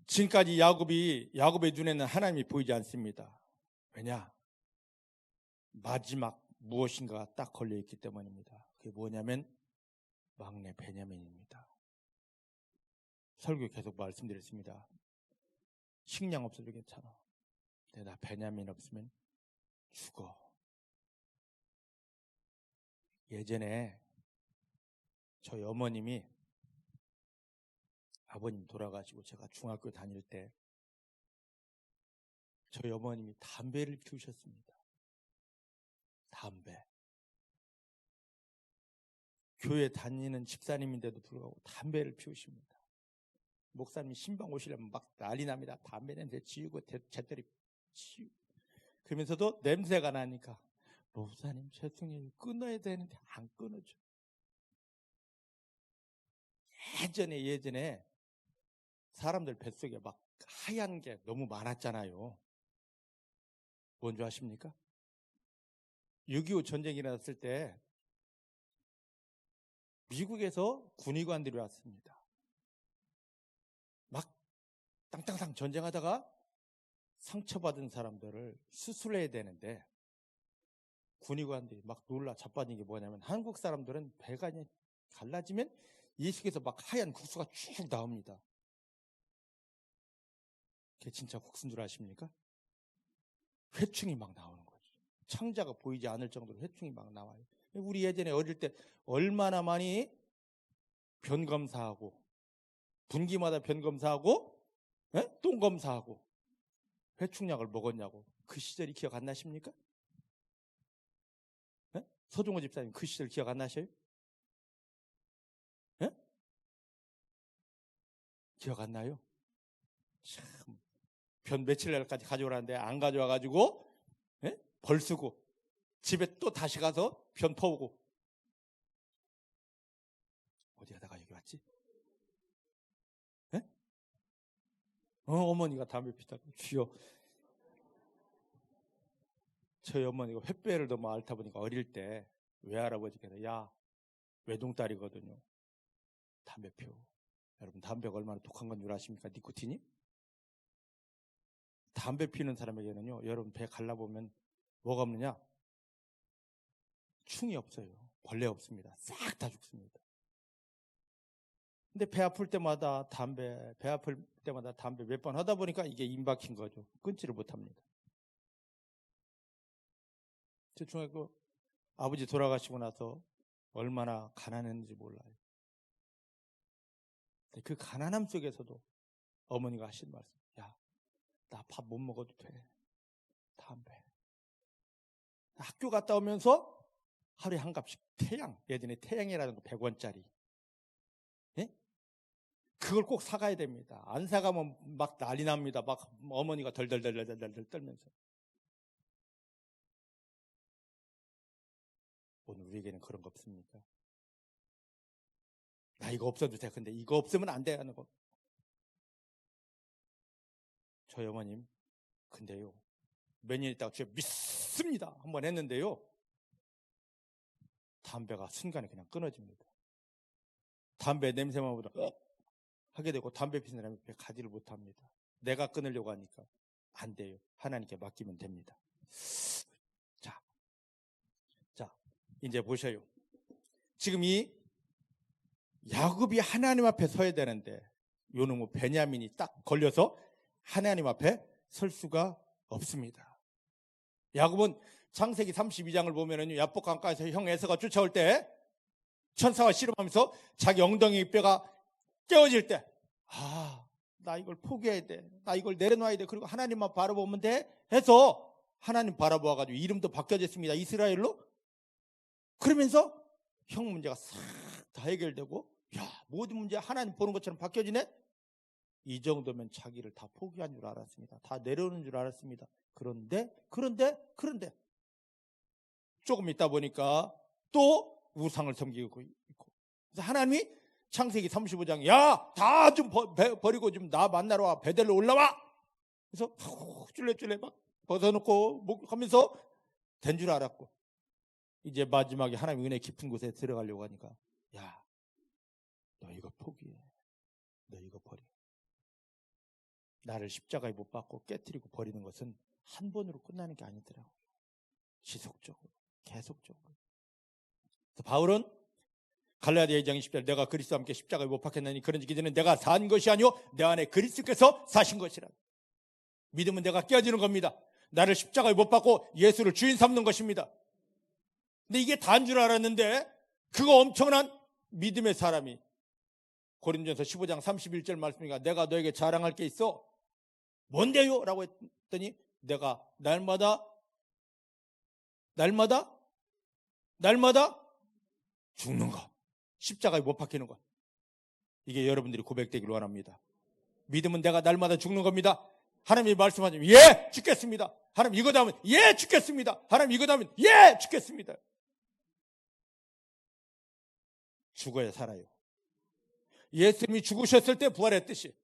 지금까지 야곱의 눈에는 하나님이 보이지 않습니다. 왜냐? 마지막 무엇인가가 딱 걸려있기 때문입니다. 그게 뭐냐면 막내 베냐민입니다. 설교 계속 말씀드렸습니다. 식량 없어도 괜찮아. 근데 나 베냐민 없으면 죽어. 예전에 저희 어머님이 아버님 돌아가시고 제가 중학교 다닐 때 저희 어머님이 담배를 피우셨습니다. 담배. 교회 다니는 집사님인데도 불구하고 담배를 피우십니다. 목사님이 신방 오시려면 막 난리 납니다. 담배 냄새 지우고 재떨이 치우고. 그러면서도 냄새가 나니까 목사님 죄송해요. 끊어야 되는데 안 끊어져. 예전에 사람들 뱃속에 막 하얀 게 너무 많았잖아요. 뭔지 아십니까? 6.25 전쟁이 일어났을 때 미국에서 군의관들이 왔습니다. 막 땅땅땅 전쟁하다가 상처받은 사람들을 수술해야 되는데 군의관들이 막 놀라 자빠진 게 뭐냐면 한국 사람들은 배가 갈라지면 이 속에서 막 하얀 국수가 쭉 나옵니다. 그게 진짜 국수인 줄 아십니까? 회충이 막 나오는 거죠. 창자가 보이지 않을 정도로 회충이 막 나와요. 우리 예전에 어릴 때 얼마나 많이 변검사하고 분기마다 변검사하고 똥검사하고 회충약을 먹었냐고. 그 시절이 기억 안 나십니까? 서종호 집사님 그 시절 기억 안 나셔요? 기억 안 나요? 참, 변 며칠 날까지 가져오라는데 안 가져와가지고 벌 쓰고 집에 또 다시 가서 변 퍼오고. 어디 가다가 여기 왔지? 어머니가 담배 피다가 주여. 저희 어머니가 횃배를 너무 앓다 보니까 어릴 때 외할아버지께서 야 외동딸이거든요. 담배 피워. 여러분 담배가 얼마나 독한 건 줄 아십니까? 니코틴이? 담배 피우는 사람에게는요, 여러분 배 갈라보면 뭐가 없느냐? 충이 없어요. 벌레 없습니다. 싹 다 죽습니다. 근데 배 아플 때마다 담배 몇 번 하다 보니까 이게 임박힌 거죠. 끊지를 못합니다. 저 중학교 아버지 돌아가시고 나서 얼마나 가난했는지 몰라요. 그 가난함 속에서도 어머니가 하신 말씀, 야, 나 밥 못 먹어도 돼. 담배. 학교 갔다 오면서 하루에 한 값씩 예전에 태양이라는 거 100원짜리. 그걸 꼭 사가야 됩니다. 안 사가면 막 난리 납니다. 막 어머니가 덜덜덜덜덜 떨면서. 오늘 우리에게는 그런 거 없습니까? 나 이거 없어도 돼. 근데 이거 없으면 안 돼 하는 거. 저희 어머님, 근데요, 몇 년 있다가 주여 믿습니다 한번 했는데요, 담배가 순간에 그냥 끊어집니다. 담배 냄새만 보다 하게 되고 담배 피는 사람이 가지를 못합니다. 내가 끊으려고 하니까 안 돼요. 하나님께 맡기면 됩니다. 자, 이제 보셔요. 지금 이 야곱이 하나님 앞에 서야 되는데 요놈의 베냐민이 딱 걸려서 하나님 앞에 설 수가 없습니다. 야곱은 창세기 32장을 보면은 야복 강가에서 형 에서가 쫓아올 때 천사와 씨름하면서 자기 엉덩이 뼈가 깨어질 때, 나 이걸 포기해야 돼. 나 이걸 내려놔야 돼. 그리고 하나님만 바라보면 돼. 해서 하나님 바라보아가지고 이름도 바뀌어졌습니다. 이스라엘로. 그러면서 형 문제가 싹 다 해결되고, 모든 문제 하나님 보는 것처럼 바뀌어지네? 이 정도면 자기를 다 포기한 줄 알았습니다. 다 내려오는 줄 알았습니다. 그런데 조금 있다 보니까 또 우상을 섬기고 있고, 그래서 하나님이 창세기 35장 야, 다 좀 버리고 좀 나 만나러 와, 베델로 올라와. 그래서 쫄래쫄래 막 벗어놓고 하면서 된 줄 알았고, 이제 마지막에 하나님 은혜 깊은 곳에 들어가려고 하니까 야, 너 이거 포기해. 너 이거 버려. 나를 십자가에 못 박고 깨뜨리고 버리는 것은 한 번으로 끝나는 게 아니더라고요. 지속적으로, 계속적으로. 바울은 갈라디아 2장 20절 내가 그리스도와 함께 십자가에 못 박혔나니 그런즉 이제는 내가 산 것이 아니요 내 안에 그리스도께서 사신 것이라. 믿음은 내가 깨어지는 겁니다. 나를 십자가에 못 박고 예수를 주인 삼는 것입니다. 근데 이게 다인 줄 알았는데 그거 엄청난 믿음의 사람이 고린도전서 15장 31절 말씀이니까 내가 너에게 자랑할 게 있어. 뭔데요? 라고 했더니 내가 날마다 죽는 거, 십자가에 못 박히는 거. 이게 여러분들이 고백되기를 원합니다. 믿음은 내가 날마다 죽는 겁니다. 하나님이 말씀하시면 예 죽겠습니다. 하나님 이거다 하면 예 죽겠습니다. 하나님 이거다 하면 예 죽겠습니다. 죽어야 살아요. 예수님이 죽으셨을 때 부활했듯이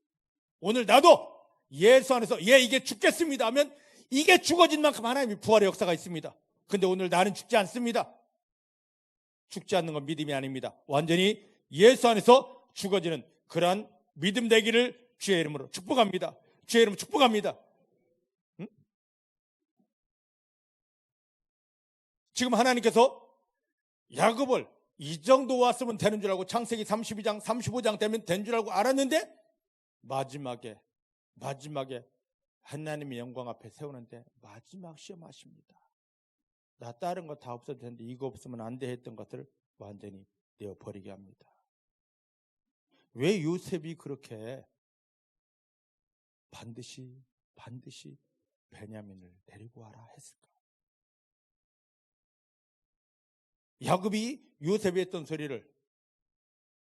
오늘 나도 예수 안에서 예 이게 죽겠습니다 하면 이게 죽어진 만큼 하나님이 부활의 역사가 있습니다. 근데 오늘 나는 죽지 않습니다. 죽지 않는 건 믿음이 아닙니다. 완전히 예수 안에서 죽어지는 그러한 믿음 되기를 주의 이름으로 축복합니다. 주의 이름으로 축복합니다. 응? 지금 하나님께서 야곱을 이 정도 왔으면 되는 줄 알고 창세기 32장 35장 되면 된 줄 알고 알았는데 마지막에 하나님의 영광 앞에 세우는데 마지막 시험하십니다. 나 다른 거 다 없어도 되는데 이거 없으면 안 돼 했던 것들을 완전히 내어버리게 합니다. 왜 요셉이 그렇게 반드시 베냐민을 데리고 와라 했을까? 야곱이 요셉이 했던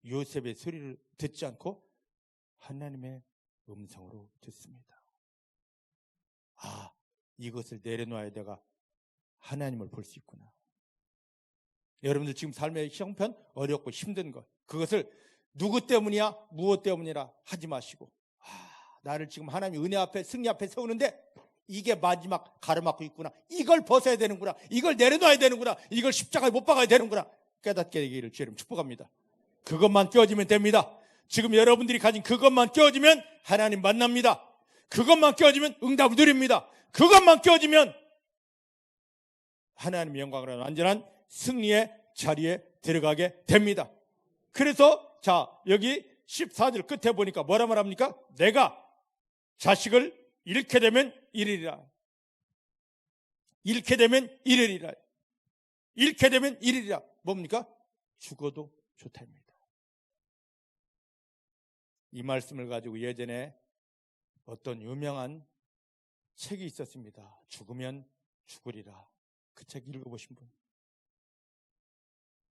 요셉의 소리를 듣지 않고 하나님의 음성으로 듣습니다. 아, 이것을 내려놔야 내가 하나님을 볼 수 있구나. 여러분들 지금 삶의 형편, 어렵고 힘든 것, 그것을 누구 때문이야, 무엇 때문이라 하지 마시고, 나를 지금 하나님 은혜 앞에, 승리 앞에 세우는데 이게 마지막 가로막고 있구나. 이걸 벗어야 되는구나. 이걸 내려놔야 되는구나. 이걸 십자가에 못 박아야 되는구나. 깨닫게 되기를 주님 축복합니다. 그것만 깨어지면 됩니다. 지금 여러분들이 가진 그것만 깨어지면 하나님 만납니다. 그것만 깨어지면 응답을 누립니다. 그것만 깨어지면 하나님의 영광을 하는 완전한 승리의 자리에 들어가게 됩니다. 그래서 자 여기 14절 끝에 보니까 뭐라 말합니까? 내가 자식을 잃게 되면 이르리라. 잃게 되면 이르리라. 잃게 되면 이르리라. 뭡니까? 죽어도 좋다입니다. 이 말씀을 가지고 예전에 어떤 유명한 책이 있었습니다. 죽으면 죽으리라. 그 책 읽어보신 분?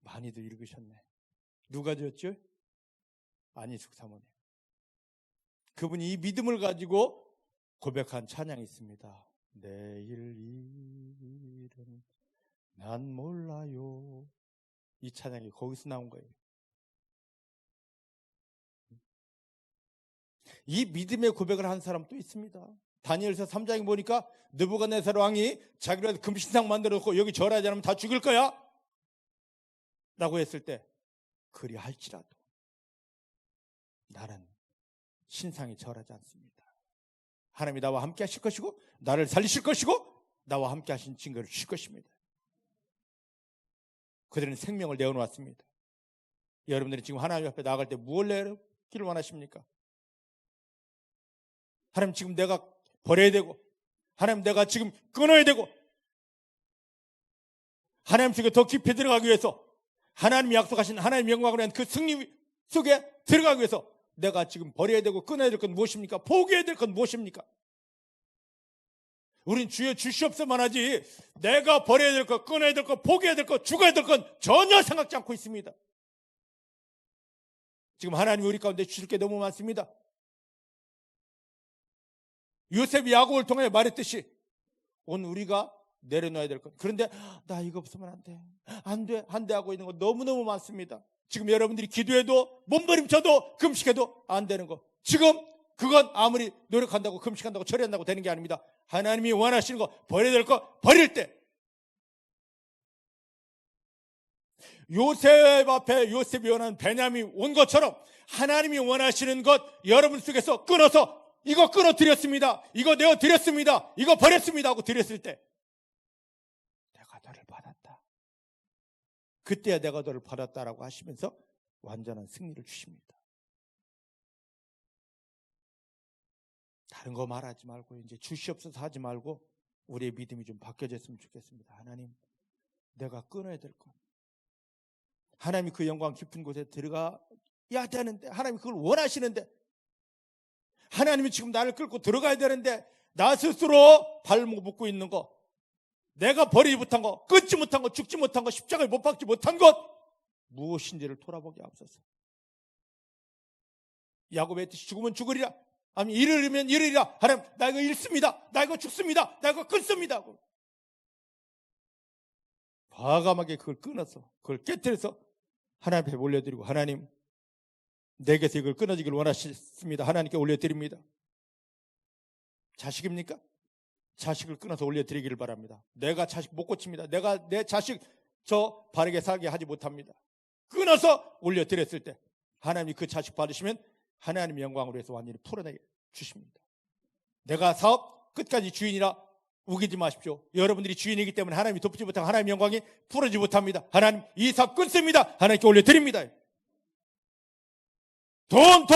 많이들 읽으셨네. 누가 지었죠? 안희숙 사모님. 그분이 이 믿음을 가지고 고백한 찬양이 있습니다. 내일 일은 난 몰라요. 이 찬양이 거기서 나온 거예요. 이 믿음의 고백을 한 사람 또 있습니다. 다니엘서 3장에 보니까 느부갓네살 왕이 자기를 금신상 만들어놓고 여기 절하지 않으면 다 죽일 거야 라고 했을 때 그리할지라도 나는 신상에 절하지 않습니다. 하나님이 나와 함께 하실 것이고 나를 살리실 것이고 나와 함께 하신 증거를 주실 것입니다. 그들은 생명을 내어놓았습니다. 여러분들이 지금 하나님 앞에 나아갈 때 무엇을 내기를 원하십니까? 하나님 지금 내가 버려야 되고 하나님 내가 지금 끊어야 되고 하나님 속에 더 깊이 들어가기 위해서 하나님이 약속하신 하나님의 영광을 위한 그 승리 속에 들어가기 위해서 내가 지금 버려야 되고 끊어야 될 건 무엇입니까? 포기해야 될 건 무엇입니까? 우린 주여 주시옵소만 하지 내가 버려야 될 것, 끊어야 될 것, 포기해야 될 것, 죽어야 될 건 전혀 생각지 않고 있습니다. 지금 하나님이 우리 가운데 주실 게 너무 많습니다. 요셉이 야곱을 통해 말했듯이 오늘 우리가 내려놔야 될 것. 그런데 나 이거 없으면 안 돼. 안 돼 하고 있는 거 너무너무 많습니다. 지금 여러분들이 기도해도 몸부림쳐도 금식해도 안 되는 거. 지금 그건 아무리 노력한다고 금식한다고 처리한다고 되는 게 아닙니다. 하나님이 원하시는 거 버려야 될 거 버릴 때 요셉 앞에 요셉이 원하는 베냐민이 온 것처럼 하나님이 원하시는 것 여러분 속에서 끊어서 이거 끊어드렸습니다. 이거 내어드렸습니다. 이거 버렸습니다 하고 드렸을 때 내가 너를 받았다. 그때야 내가 너를 받았다라고 하시면서 완전한 승리를 주십니다. 다른 거 말하지 말고 이제 주시옵소서 하지 말고 우리의 믿음이 좀 바뀌어졌으면 좋겠습니다. 하나님, 내가 끊어야 될 것. 하나님이 그 영광 깊은 곳에 들어가야 되는데 하나님이 그걸 원하시는데 하나님이 지금 나를 끌고 들어가야 되는데 나 스스로 발목 묶고 있는 거, 내가 버리지 못한 거, 끊지 못한 거, 죽지 못한 거, 십자가에 못 박지 못한 것 무엇인지를 돌아보게 하옵소서. 야곱의 뜻이 죽으면 죽으리라, 아니 이르면 이르리라. 하나님, 나 이거 잃습니다, 나 이거 죽습니다, 나 이거 끊습니다. 과감하게 그걸 끊어서 그걸 깨뜨려서 하나님 앞에 올려드리고, 하나님 내게서 이걸 끊어지길 원하셨습니다. 하나님께 올려드립니다. 자식입니까? 자식을 끊어서 올려드리기를 바랍니다. 내가 자식 못 고칩니다. 내가 내 자식 저 바르게 살게 하지 못합니다. 끊어서 올려드렸을 때 하나님이 그 자식 받으시면 하나님의 영광으로 해서 완전히 풀어내게 주십니다. 내가 사업 끝까지 주인이라 우기지 마십시오. 여러분들이 주인이기 때문에 하나님이 돕지 못하고 하나님의 영광이 풀어지지 못합니다. 하나님, 이 사업 끊습니다. 하나님께 올려드립니다. 돈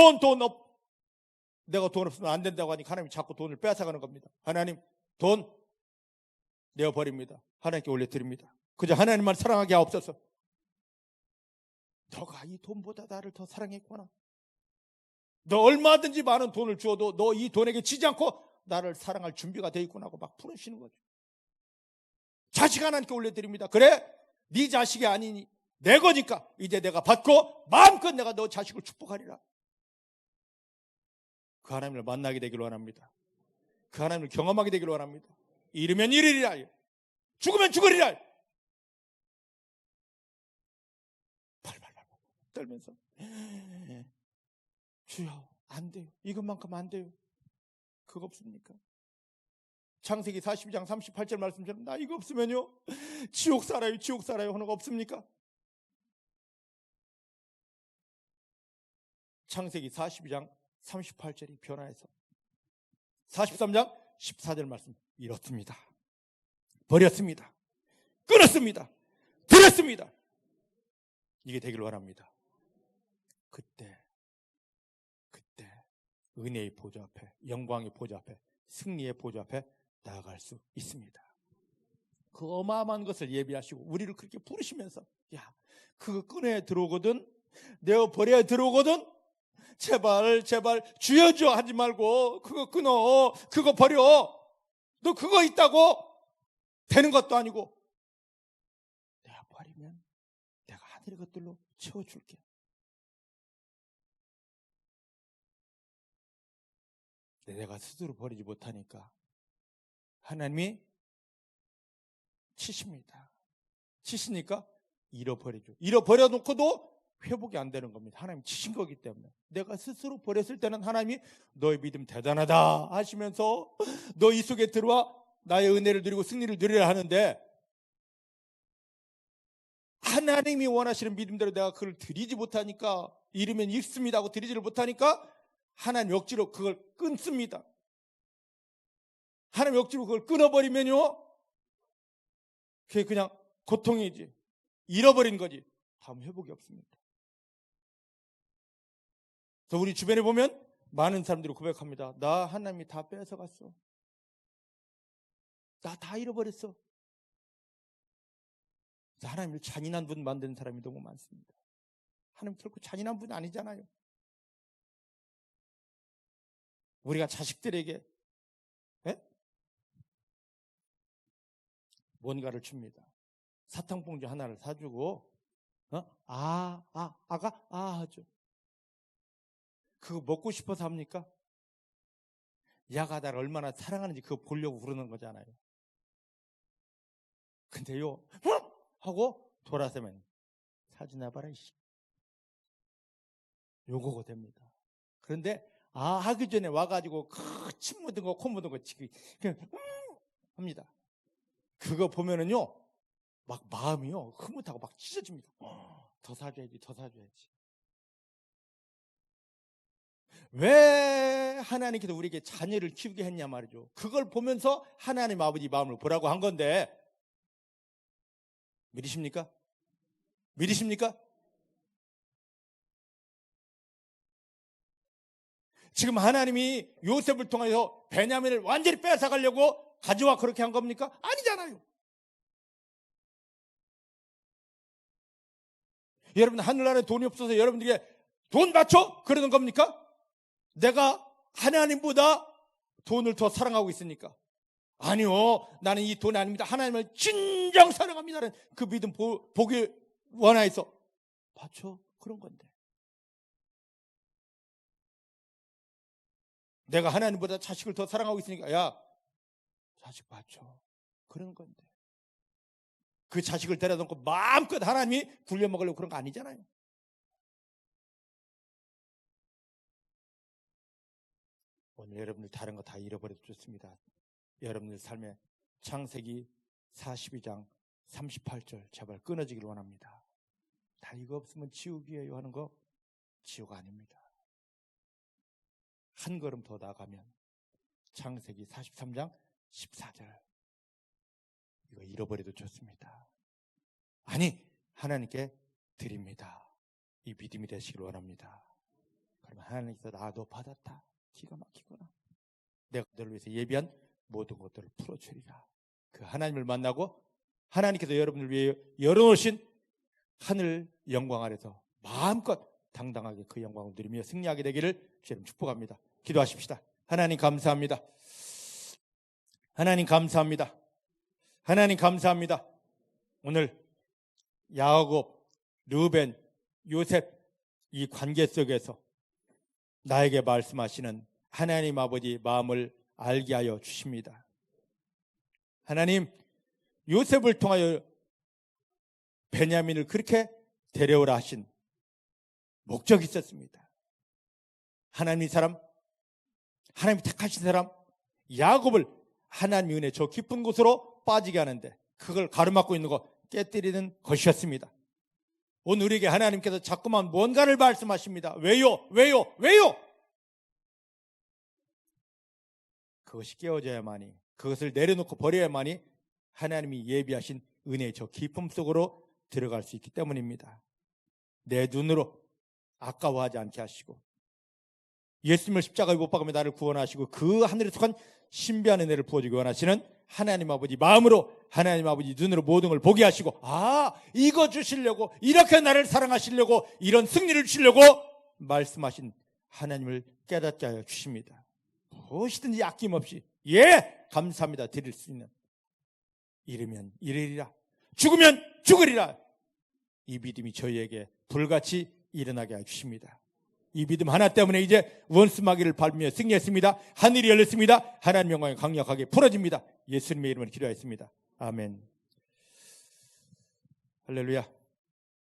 내가 돈 없으면 안 된다고 하니까 하나님이 자꾸 돈을 빼앗아가는 겁니다. 하나님, 돈 내어버립니다. 하나님께 올려드립니다. 그저 하나님만 사랑하게 하옵소서. 너가 이 돈보다 나를 더 사랑했구나. 너 얼마든지 많은 돈을 주어도 너 이 돈에게 지지 않고 나를 사랑할 준비가 되어 있구나 하고 막 풀으시는 거죠. 자식 하나님께 올려드립니다. 그래, 네 자식이 아니니 내 거니까 이제 내가 받고 마음껏 내가 너 자식을 축복하리라. 그 하나님을 만나게 되길 원합니다. 그 하나님을 경험하게 되길 원합니다. 이르면 이르리라, 죽으면 죽으리라. 발발발 떨면서 주여, 안 돼요. 이것만큼 안 돼요. 그거 없습니까? 창세기 42장 38절 말씀처럼 나 이거 없으면요 지옥 살아요 하는 거 없습니까? 창세기 42장 38절이 변화해서 43장 14절 말씀 이렇습니다. 버렸습니다. 끊었습니다. 드렸습니다. 이게 되길 원합니다. 그때 은혜의 보좌 앞에, 영광의 보좌 앞에, 승리의 보좌 앞에 나아갈 수 있습니다. 그 어마어마한 것을 예비하시고 우리를 그렇게 부르시면서 야, 그거 끊어야 들어오거든, 내어 버려야 들어오거든, 제발 주여 하지 말고 그거 끊어, 그거 버려, 너 그거 있다고 되는 것도 아니고 내가 버리면 내가 하늘의 것들로 채워줄게. 내가 스스로 버리지 못하니까 하나님이 치십니다. 치시니까 잃어버리죠. 잃어버려 놓고도 회복이 안 되는 겁니다. 하나님 치신 거기 때문에. 내가 스스로 버렸을 때는 하나님이 너의 믿음 대단하다 하시면서 너 이 속에 들어와 나의 은혜를 누리고 승리를 누리라 하는데, 하나님이 원하시는 믿음대로 내가 그걸 드리지 못하니까, 잃으면 잃습니다 하고 드리지를 못하니까 하나님 억지로 그걸 끊습니다. 하나님 억지로 그걸 끊어버리면요 그게 그냥 고통이지, 잃어버린 거지. 다음 회복이 없습니다. 또 우리 주변에 보면 많은 사람들이 고백합니다. 나 하나님이 다 뺏어갔어. 나 다 잃어버렸어. 하나님을 잔인한 분 만드는 사람이 너무 많습니다. 하나님 결코 잔인한 분이 아니잖아요. 우리가 자식들에게 뭔가를 줍니다. 사탕봉지 하나를 사주고 아가 하죠. 그거 먹고 싶어서 합니까? 야가다를 얼마나 사랑하는지 그거 보려고 그러는 거잖아요. 근데요, 하고 돌아서면 사진 해봐라, 이씨. 요거가 됩니다. 그런데, 하기 전에 와가지고, 침 묻은 거, 코 묻은 거, 그냥, 합니다. 그거 보면은요, 막 마음이요, 흐뭇하고 막 찢어집니다. 더 사줘야지, 더 사줘야지. 왜 하나님께서 우리에게 자녀를 키우게 했냐 말이죠. 그걸 보면서 하나님 아버지 마음을 보라고 한 건데, 믿으십니까? 믿으십니까? 지금 하나님이 요셉을 통해서 베냐민을 완전히 뺏어가려고 가져와 그렇게 한 겁니까? 아니잖아요. 여러분, 하늘나라에 돈이 없어서 여러분들에게 돈 바쳐? 그러는 겁니까? 내가 하나님보다 돈을 더 사랑하고 있으니까. 아니요, 나는 이 돈 아닙니다. 하나님을 진정 사랑합니다는 그 믿음 보기 원하여서 바쳐? 그런 건데. 내가 하나님보다 자식을 더 사랑하고 있으니까 야, 자식 바쳐. 그런 건데. 그 자식을 데려다 놓고 마음껏 하나님이 굴려먹으려고 그런 거 아니잖아요. 오늘 여러분들 다른 거 다 잃어버려도 좋습니다. 여러분들 삶에 창세기 42장 38절 제발 끊어지길 원합니다. 다 이거 없으면 지옥이에요 하는 거 지옥 아닙니다. 한 걸음 더 나가면 창세기 43장 14절 이거 잃어버려도 좋습니다. 아니, 하나님께 드립니다. 이 믿음이 되시길 원합니다. 그러면 하나님께서 나도 받았다. 기가 막히구나. 내가 너를 위해서 예비한 모든 것들을 풀어주리라. 그 하나님을 만나고 하나님께서 여러분을 위해 열어놓으신 하늘 영광 아래서 마음껏 당당하게 그 영광을 누리며 승리하게 되기를 주님 축복합니다. 기도하십시다. 하나님 감사합니다. 하나님 감사합니다. 하나님 감사합니다. 오늘 야곱, 르우벤, 요셉 이 관계 속에서 나에게 말씀하시는 하나님 아버지 마음을 알게 하여 주십니다. 하나님, 요셉을 통하여 베냐민을 그렇게 데려오라 하신 목적이 있었습니다. 하나님이 하나님이 택하신 사람 야곱을 하나님의 은혜 저 깊은 곳으로 빠지게 하는데 그걸 가로막고 있는 거 깨뜨리는 것이었습니다. 오늘 우리에게 하나님께서 자꾸만 뭔가를 말씀하십니다. 왜요? 왜요? 왜요? 그것이 깨어져야만이, 그것을 내려놓고 버려야만이 하나님이 예비하신 은혜의 저 깊음 속으로 들어갈 수 있기 때문입니다. 내 눈으로 아까워하지 않게 하시고 예수님을 십자가에 못 박으며 나를 구원하시고 그 하늘에 속한 신비한 은혜를 부어주기 원하시는 하나님 아버지 마음으로 하나님 아버지 눈으로 모든 걸 보게 하시고 이거 주시려고 이렇게 나를 사랑하시려고 이런 승리를 주시려고 말씀하신 하나님을 깨닫게 하여 주십니다. 무엇이든지 아낌없이 감사합니다 드릴 수 있는 이르면 이르리라 죽으면 죽으리라 이 믿음이 저희에게 불같이 일어나게 하여 주십니다. 이 믿음 하나 때문에 이제 원수마귀를 밟으며 승리했습니다. 하늘이 열렸습니다. 하나님 영광이 강력하게 풀어집니다. 예수님의 이름으로 기도하였습니다. 아멘. 할렐루야.